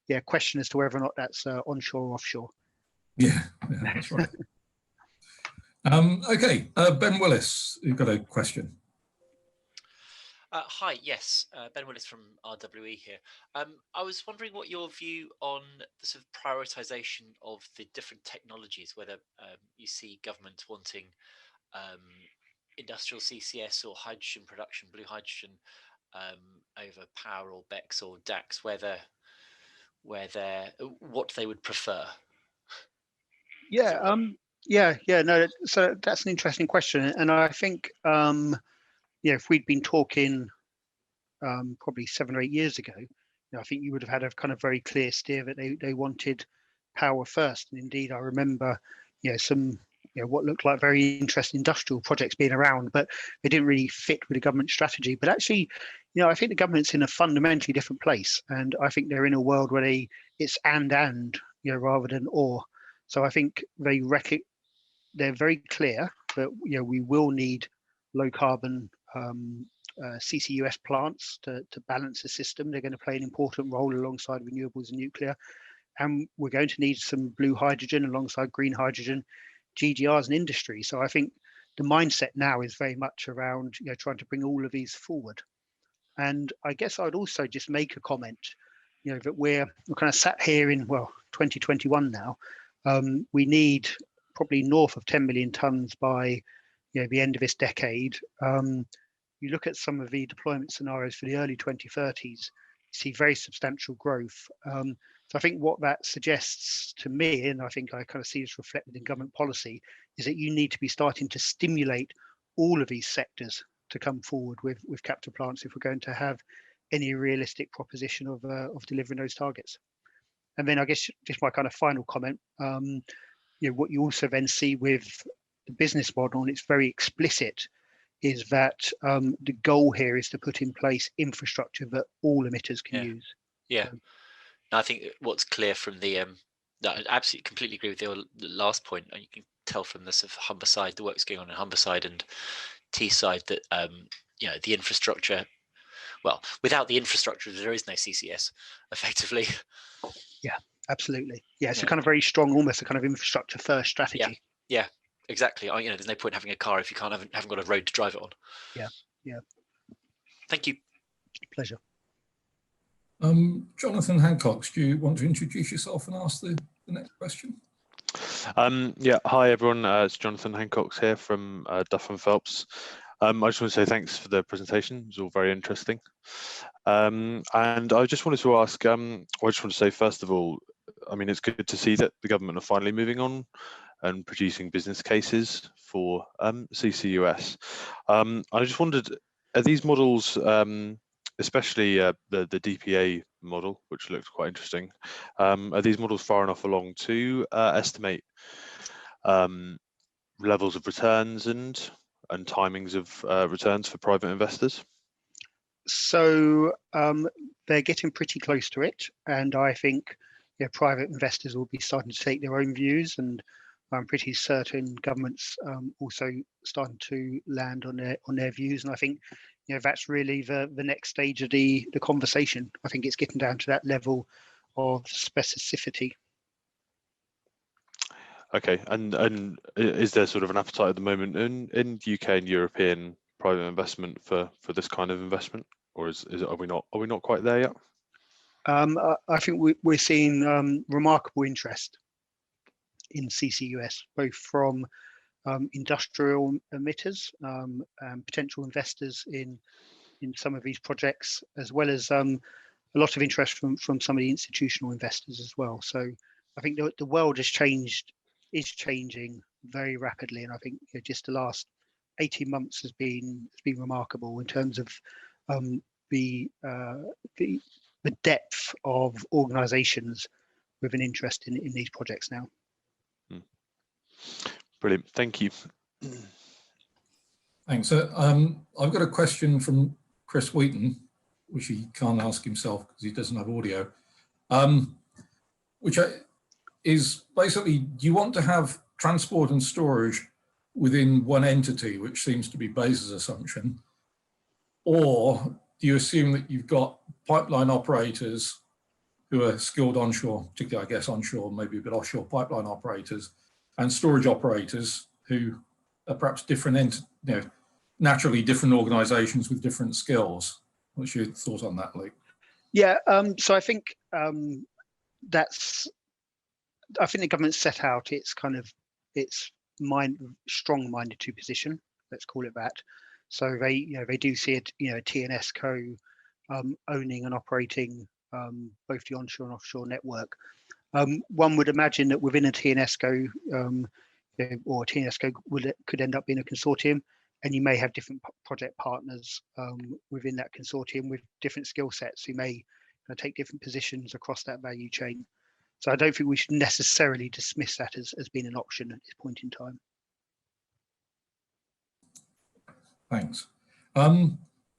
yeah, question as to whether or not that's onshore or offshore. Yeah, that's right. Okay, Ben Willis, you've got a question. Hi, yes, Ben Willis from RWE here. I was wondering what your view on the sort of prioritisation of the different technologies, whether you see government wanting industrial CCS or hydrogen production, blue hydrogen, over power or BECS or DACS, what they would prefer. Yeah, no. So that's an interesting question, and I think yeah, if we'd been talking probably 7 or 8 years ago, you know, I think you would have had a kind of very clear steer that they wanted power first. And indeed, I remember, some what looked like very interesting industrial projects being around, but they didn't really fit with the government strategy. But actually, I think the government's in a fundamentally different place, and I think they're in a world where it's and rather than or. So I think they're very clear that we will need low carbon CCUS plants to balance the system. They're going to play an important role alongside renewables and nuclear, and we're going to need some blue hydrogen alongside green hydrogen, GGRs and industry. So I think the mindset now is very much around trying to bring all of these forward. And I guess I'd also just make a comment, that we're kind of sat here in 2021 now. We need probably north of 10 million tonnes by the end of this decade. You look at some of the deployment scenarios for the early 2030s, you see very substantial growth. So I think what that suggests to me, and I think I kind of see this reflected in government policy, is that you need to be starting to stimulate all of these sectors to come forward with capture plants if we're going to have any realistic proposition of delivering those targets. And then I guess just my kind of final comment, what you also then see with the business model, and it's very explicit, is that the goal here is to put in place infrastructure that all emitters can use. Yeah. I think what's clear from the I absolutely completely agree with your last point, and you can tell from the sort of Humberside, the work's going on in Humberside and Teesside, that the infrastructure. Well, without the infrastructure, there is no CCS, effectively. Yeah, absolutely. Yeah, it's a kind of very strong, almost a kind of infrastructure first strategy. Yeah, exactly. There's no point having a car if you haven't got a road to drive it on. Yeah. Thank you. Pleasure. Jonathan Hancock, do you want to introduce yourself and ask the next question? Hi everyone, it's Jonathan Hancock here from Duff & Phelps. I just want to say thanks for the presentation, it was all very interesting. And I just wanted to ask, I just want to say first of all, it's good to see that the government are finally moving on and producing business cases for CCUS. I just wondered, are these models, especially the DPA model, which looks quite interesting, are these models far enough along to estimate levels of returns and timings of returns for private investors? So they're getting pretty close to it, and I think private investors will be starting to take their own views, and I'm pretty certain governments also starting to land on their views. And I think that's really the next stage of the conversation. I think it's getting down to that level of specificity. Okay, and is there sort of an appetite at the moment in UK and European private investment for this kind of investment, or are we not quite there yet? I think we're seeing remarkable interest in CCUS, both from industrial emitters and potential investors in some of these projects, as well as a lot of interest from some of the institutional investors as well. So I think the world is changing very rapidly, and I think just the last 18 months has been remarkable in terms of the depth of organisations with an interest in these projects now. Brilliant, thank you. Thanks. I've got a question from Chris Wheaton, which he can't ask himself because he doesn't have audio, which is basically, do you want to have transport and storage within one entity, which seems to be BEIS's assumption, or do you assume that you've got pipeline operators who are skilled onshore, particularly I guess onshore, maybe a bit offshore pipeline operators, and storage operators who are perhaps different, naturally different organisations with different skills? What's your thought on that, Luke? Yeah, so I think I think the government set out its strong-minded to position. Let's call it that. So they do see it, a TNSCo owning and operating both the onshore and offshore network. One would imagine that within a TNSCo or a TNSCo could end up being a consortium, and you may have different project partners within that consortium with different skill sets who may take different positions across that value chain. So I don't think we should necessarily dismiss that as being an option at this point in time. Thanks.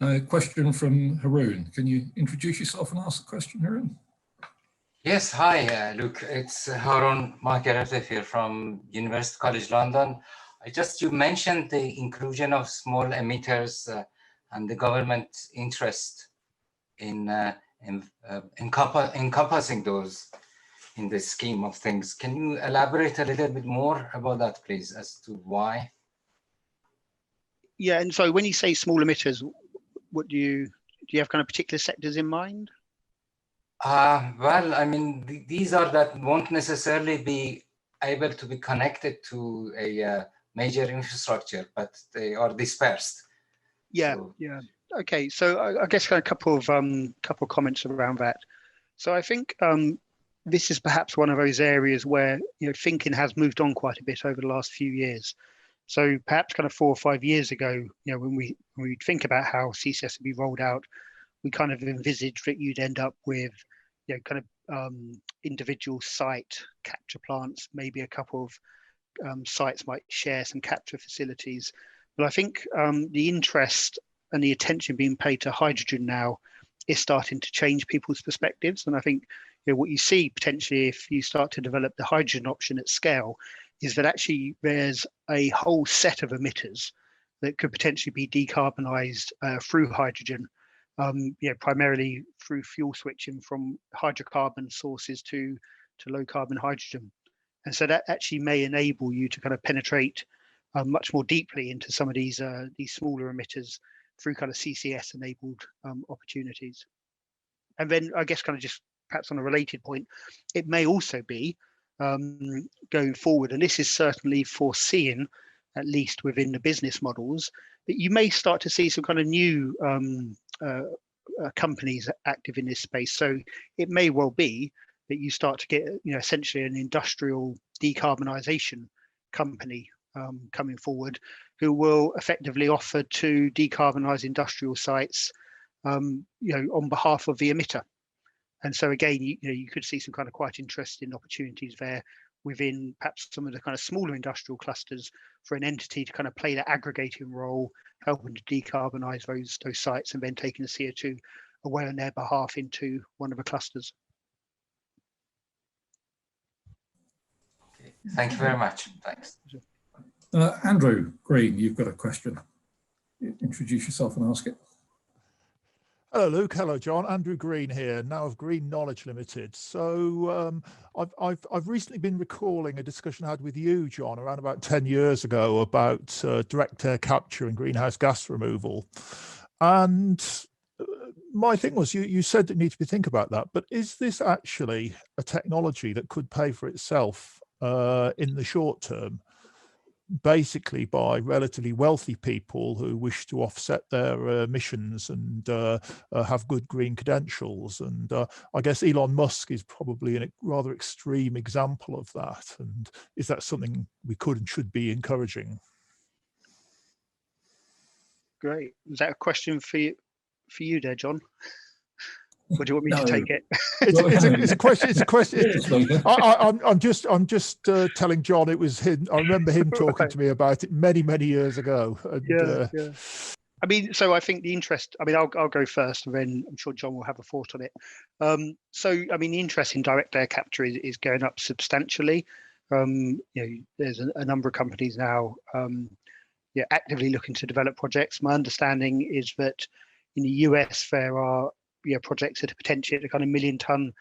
A question from Haroon. Can you introduce yourself and ask the question, Haroon? Yes, hi, Luke. It's Harun Makarafif here from University College London. You mentioned the inclusion of small emitters and the government interest in encompassing those in the scheme of things. Can you elaborate a little bit more about that, please, as to why? Yeah, and so when you say small emitters, what do you have kind of particular sectors in mind? Well, I mean, these are that won't necessarily be able to be connected to a major infrastructure, but they are dispersed. Yeah, so. Yeah. Okay, so I guess kind of a couple of comments around that. So I think this is perhaps one of those areas where thinking has moved on quite a bit over the last few years. So perhaps kind of 4 or 5 years ago, when we think about how CCS would be rolled out, we kind of envisaged that you'd end up with kind of individual site capture plants, maybe a couple of sites might share some capture facilities. But I think the interest and the attention being paid to hydrogen now is starting to change people's perspectives. And I think what you see potentially if you start to develop the hydrogen option at scale is that actually there's a whole set of emitters that could potentially be decarbonised through hydrogen, primarily through fuel switching from hydrocarbon sources to low carbon hydrogen. And so that actually may enable you to kind of penetrate much more deeply into some of these smaller emitters through kind of CCS enabled opportunities. And then I guess kind of just perhaps on a related point, it may also be going forward, and this is certainly foreseen, at least within the business models, that you may start to see some kind of new companies active in this space. So it may well be that you start to get essentially an industrial decarbonisation company coming forward, who will effectively offer to decarbonise industrial sites, on behalf of the emitter. And so again, you could see some kind of quite interesting opportunities there within perhaps some of the kind of smaller industrial clusters for an entity to kind of play that aggregating role, helping to decarbonise those sites and then taking the CO2 away on their behalf into one of the clusters. Okay. Thank you very much. Thanks. Andrew Green, you've got a question. Introduce yourself and ask it. Hello, Luke. Hello, John. Andrew Green here, now of Green Knowledge Limited. So I've recently been recalling a discussion I had with you, John, around about 10 years ago about direct air capture and greenhouse gas removal. And my thing was, you said that you need to think about that, but is this actually a technology that could pay for itself in the short term? Basically by relatively wealthy people who wish to offset their emissions and have good green credentials. And I guess Elon Musk is probably a rather extreme example of that. And is that something we could and should be encouraging? Great. Is that a question for you there, John? Or do you want me to take it? It's a question. It's a question. I'm just telling John it was him. I remember him talking to me about it many years ago. And, yeah. I mean, so I think the interest. I mean, I'll go first, and then I'm sure John will have a thought on it. So I mean, the interest in direct air capture is going up substantially. There's a number of companies now, actively looking to develop projects. My understanding is that in the US there are projects that are potentially at a kind of 1 million ton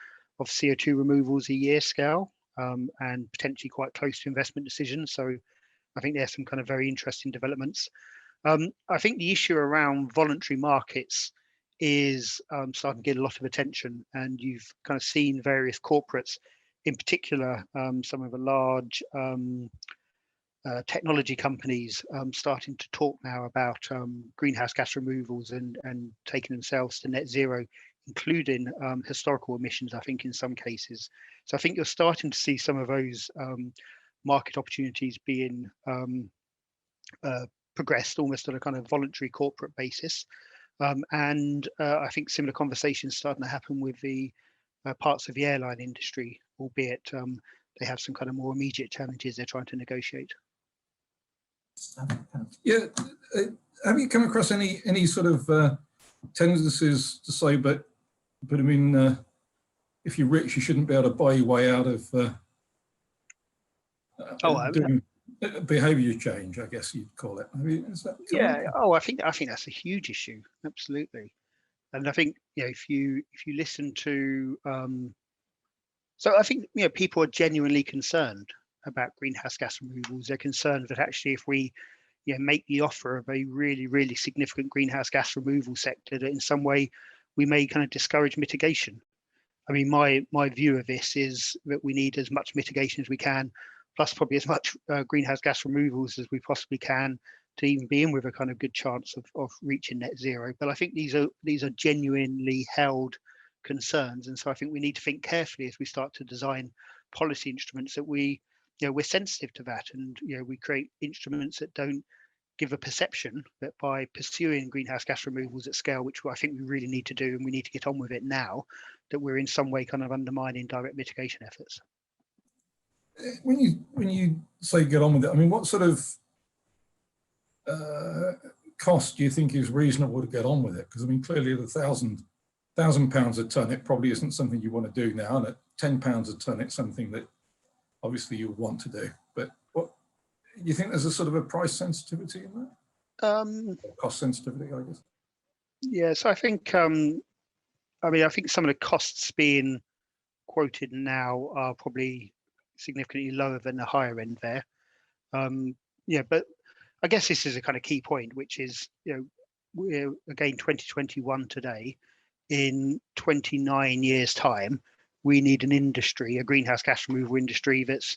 of CO2 removals a year scale, and potentially quite close to investment decisions. So I think there's some kind of very interesting developments. I think the issue around voluntary markets is starting to get a lot of attention, and you've kind of seen various corporates, in particular some of the large technology companies starting to talk now about greenhouse gas removals and taking themselves to net zero, including historical emissions, I think, in some cases. So I think you're starting to see some of those market opportunities being progressed almost on a kind of voluntary corporate basis. And I think similar conversations starting to happen with the parts of the airline industry, albeit they have some kind of more immediate challenges they're trying to negotiate. Yeah, have you come across any sort of tendencies to say, but I mean, if you're rich, you shouldn't be able to buy your way out of doing behaviour change, I guess you'd call it. I mean, is that I think that's a huge issue, absolutely. And I think, you know, if you listen to so I think, you know, people are genuinely concerned about greenhouse gas removals. They're concerned that actually if we, you know, make the offer of a really, really significant greenhouse gas removal sector, that in some way we may kind of discourage mitigation. I mean, my view of this is that we need as much mitigation as we can, plus probably as much greenhouse gas removals as we possibly can to even be in with a kind of good chance of reaching net zero. But I think these are genuinely held concerns, and so I think we need to think carefully as we start to design policy instruments that we, you know, we're sensitive to that, and you know, we create instruments that don't give a perception that by pursuing greenhouse gas removals at scale, which I think we really need to do, and we need to get on with it now, that we're in some way kind of undermining direct mitigation efforts. When you say get on with it, I mean, what sort of cost do you think is reasonable to get on with it? Because I mean, clearly at £1,000 a tonne, it probably isn't something you want to do now, and at £10 a tonne, it's something that obviously you would want to do. But what do you think? There's a sort of a price sensitivity in that? Cost sensitivity, I guess. Yeah, so I think I mean, I think some of the costs being quoted now are probably significantly lower than the higher end there. Yeah, but I guess this is a kind of key point, which is, you know, we're again 2021 today. In 29 years' time, we need an industry, a greenhouse gas removal industry that's,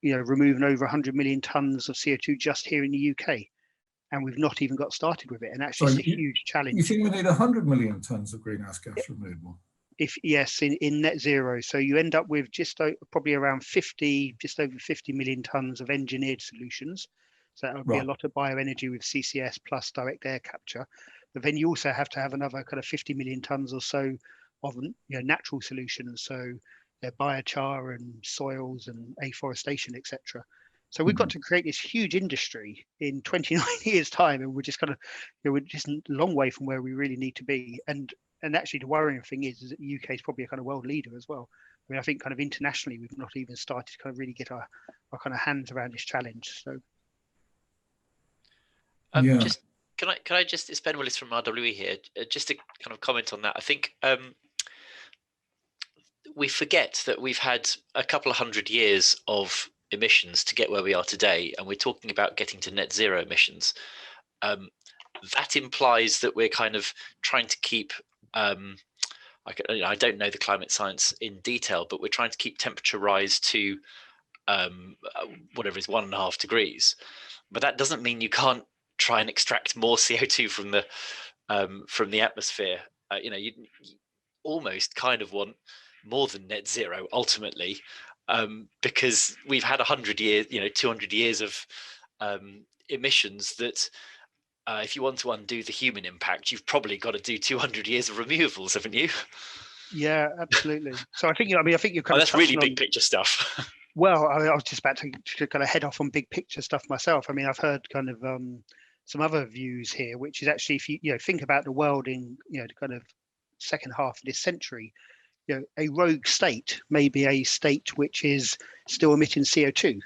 you know, removing over 100 million tonnes of CO2 just here in the UK. And we've not even got started with it. And actually, it's a huge challenge. You think we need 100 million tonnes of greenhouse gas removal? If yes, in net zero. So you end up with probably around 50, just over 50 million tonnes of engineered solutions. So that would be a lot of bioenergy with CCS plus direct air capture. But then you also have to have another kind of 50 million tonnes or so of, you know, natural solutions. So biochar and soils and afforestation, etc. So we've got to create this huge industry in 29 years' time, and we're just kind of, you know, we're just a long way from where we really need to be. And actually, the worrying thing is that the UK is probably a kind of world leader as well. I mean, I think kind of internationally, we've not even started to kind of really get our kind of hands around this challenge. So, just can I just, it's Ben Willis from RWE here, just to kind of comment on that. I think we forget that we've had a couple of hundred years of emissions to get where we are today, and we're talking about getting to net zero emissions. That implies that we're kind of trying to keep I don't know the climate science in detail, but we're trying to keep temperature rise to whatever is 1.5 degrees. But that doesn't mean you can't try and extract more CO2 from the atmosphere. You know, you almost kind of want more than net zero ultimately, because we've had 100 years, you know, 200 years of emissions that if you want to undo the human impact, you've probably got to do 200 years of removals, haven't you? Yeah, absolutely. So I think, you know, I mean, I think you're kind of that's really big picture stuff. Well, I was just about to kind of head off on big picture stuff myself. I mean, I've heard kind of some other views here, which is actually, if you know, think about the world in, you know, the kind of second half of this century, you know, a rogue state may be a state which is still emitting CO2.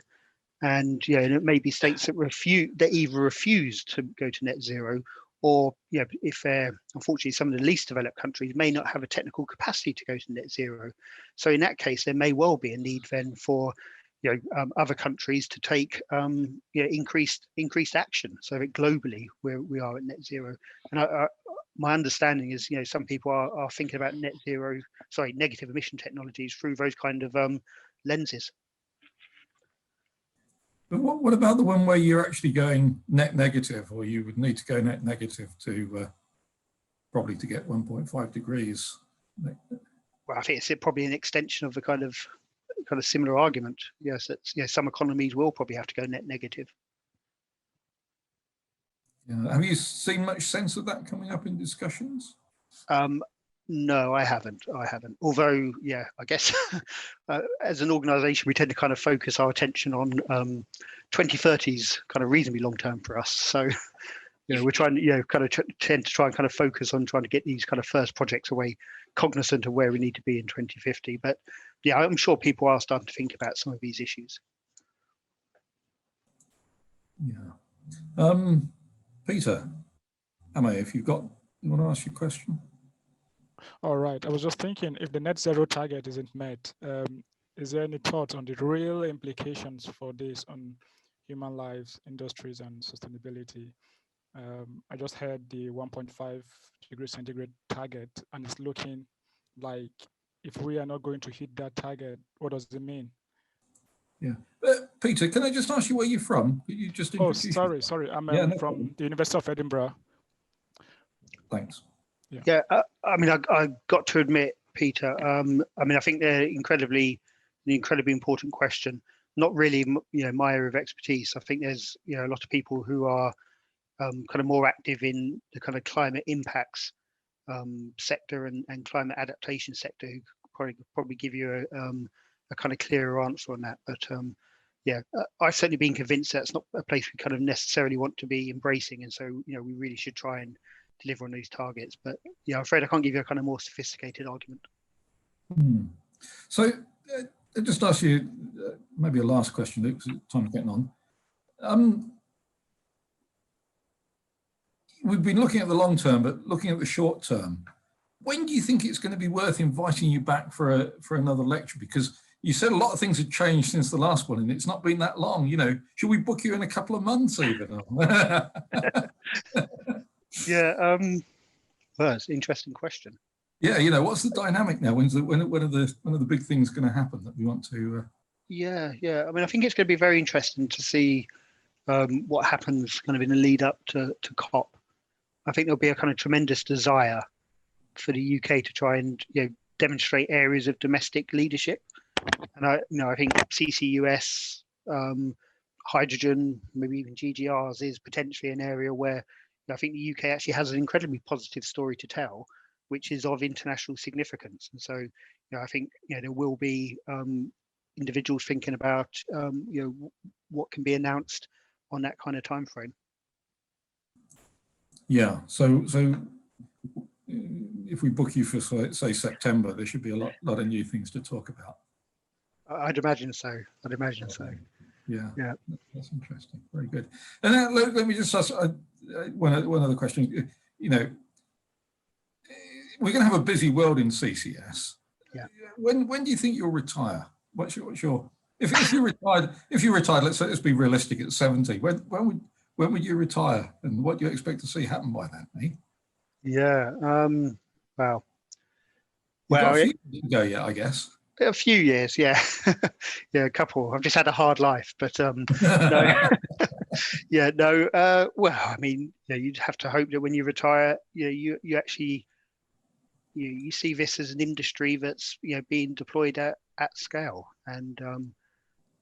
And, you know, it may be states that either refuse to go to net zero, or, you know, if they're, unfortunately, some of the least developed countries may not have a technical capacity to go to net zero. So in that case, there may well be a need then for, you know, other countries to take, you know, increased action, so that globally we are at net zero. And my understanding is, you know, some people are thinking about negative emission technologies through those kind of lenses. But what about the one where you're actually going net negative, or you would need to go net negative to probably to get 1.5 degrees? Well, I think it's probably an extension of the kind of similar argument. Yes, it's, you know, some economies will probably have to go net negative. Yeah. Have you seen much sense of that coming up in discussions? No, I haven't. Although, yeah, I guess as an organisation, we tend to kind of focus our attention on 2030s kind of reasonably long term for us. So, we're trying, kind of tend to try and kind of focus on trying to get these kind of first projects away, cognizant of where we need to be in 2050. But yeah, I'm sure people are starting to think about some of these issues. Yeah. Peter, if you want to ask your question? All right. I was just thinking, if the net zero target isn't met, is there any thought on the real implications for this on human lives, industries, and sustainability? I just heard the 1.5 degrees centigrade target, and it's looking like if we are not going to hit that target, what does it mean? Yeah. Peter, can I just ask you where you're from? You just sorry. I'm from the University of Edinburgh. Thanks. Yeah, I mean, I got to admit, Peter, I mean, I think they're an incredibly important question. Not really, my area of expertise. I think there's, a lot of people who are kind of more active in the kind of climate impacts sector and climate adaptation sector who could probably give you a kind of clearer answer on that. But yeah, I've certainly been convinced that's not a place we kind of necessarily want to be embracing, and so we really should try and deliver on these targets. But yeah, I'm afraid I can't give you a kind of more sophisticated argument. So I'll just ask you maybe a last question, Luke, because time's getting on. We've been looking at the long term, but looking at the short term, when do you think it's going to be worth inviting you back for another lecture? Because you said a lot of things have changed since the last one, and it's not been that long. Should we book you in a couple of months even? Yeah, well, it's an interesting question. Yeah, what's the dynamic now? When are the big things going to happen that we want to? Yeah. I mean, I think it's going to be very interesting to see what happens kind of in the lead up to COP. I think there'll be a kind of tremendous desire for the UK to try and demonstrate areas of domestic leadership, and I think CCUS, hydrogen, maybe even GGRs is potentially an area where I think the UK actually has an incredibly positive story to tell, which is of international significance. And so, I think there will be individuals thinking about what can be announced on that kind of time frame. Yeah. So if we book you for say September, there should be a lot of new things to talk about. I'd imagine so. Yeah. That's interesting. Very good. And then, let me just ask one other question. We're going to have a busy world in CCS. Yeah. When do you think you'll retire? What's your if you retired, let's be realistic, at 70, when would you retire, and what do you expect to see happen by then? Yeah. Wow. You've got a few years to go yet, I guess. A few years, yeah. Yeah, a couple. I've just had a hard life, but no. Yeah, no. Well, I mean, you'd have to hope that when you retire, you actually you see this as an industry that's being deployed at scale, and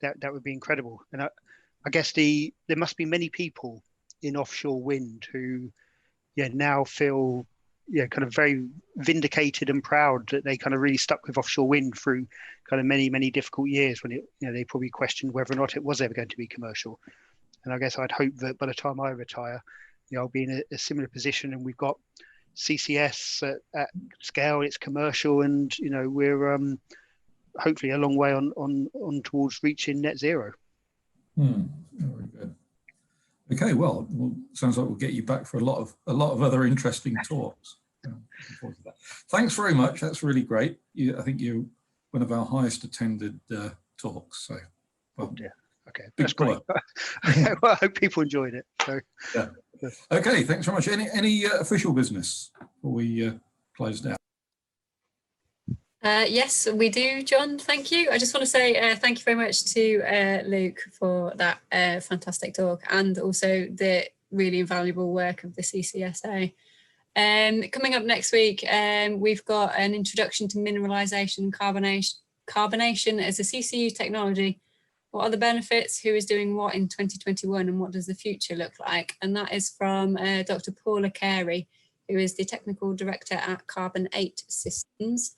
that would be incredible. And I guess there must be many people in offshore wind who now feel kind of very vindicated and proud that they kind of really stuck with offshore wind through kind of many difficult years when they probably questioned whether or not it was ever going to be commercial. And I guess I'd hope that by the time I retire, I'll be in a similar position, and we've got CCS at scale, it's commercial, and we're hopefully a long way on towards reaching net zero. Very good. Okay, well, sounds like we'll get you back for a lot of other interesting talks. Looking forward to that. Thanks very much. That's really great. I think you're one of our highest attended talks. So, well, yeah. Okay, that's great. Well, I hope people enjoyed it. So. Yeah. Okay, thanks very much. Any official business before we close down? Yes, we do, John. Thank you. I just want to say thank you very much to Luke for that fantastic talk, and also the really invaluable work of the CCSA. Coming up next week, we've got an introduction to mineralisation and carbonation as a CCU technology. What are the benefits? Who is doing what in 2021, and what does the future look like? And that is from Dr. Paula Carey, who is the Technical Director at Carbon 8 Systems.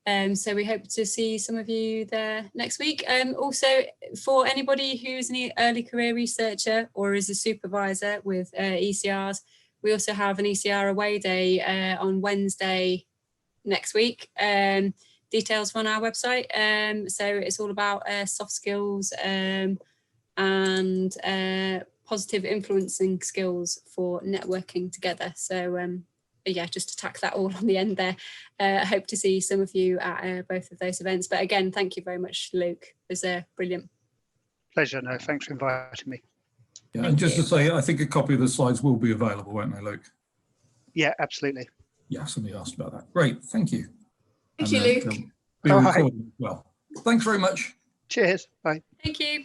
So we hope to see some of you there next week. Also, for anybody who's an early career researcher or is a supervisor with ECRs, we also have an ECR away day on Wednesday next week. Details on our website. So it's all about soft skills and positive influencing skills for networking together. So yeah, just to tack that all on the end there. I hope to see some of you at both of those events. But again, thank you very much, Luke. It was brilliant. Pleasure. No, thanks for inviting me. Yeah, and just to say, I think a copy of the slides will be available, won't they, Luke? Yeah, absolutely. Yeah, somebody asked about that. Great, thank you. Thank you, Luke. Be recorded as well. Thanks very much. Cheers. Bye. Thank you.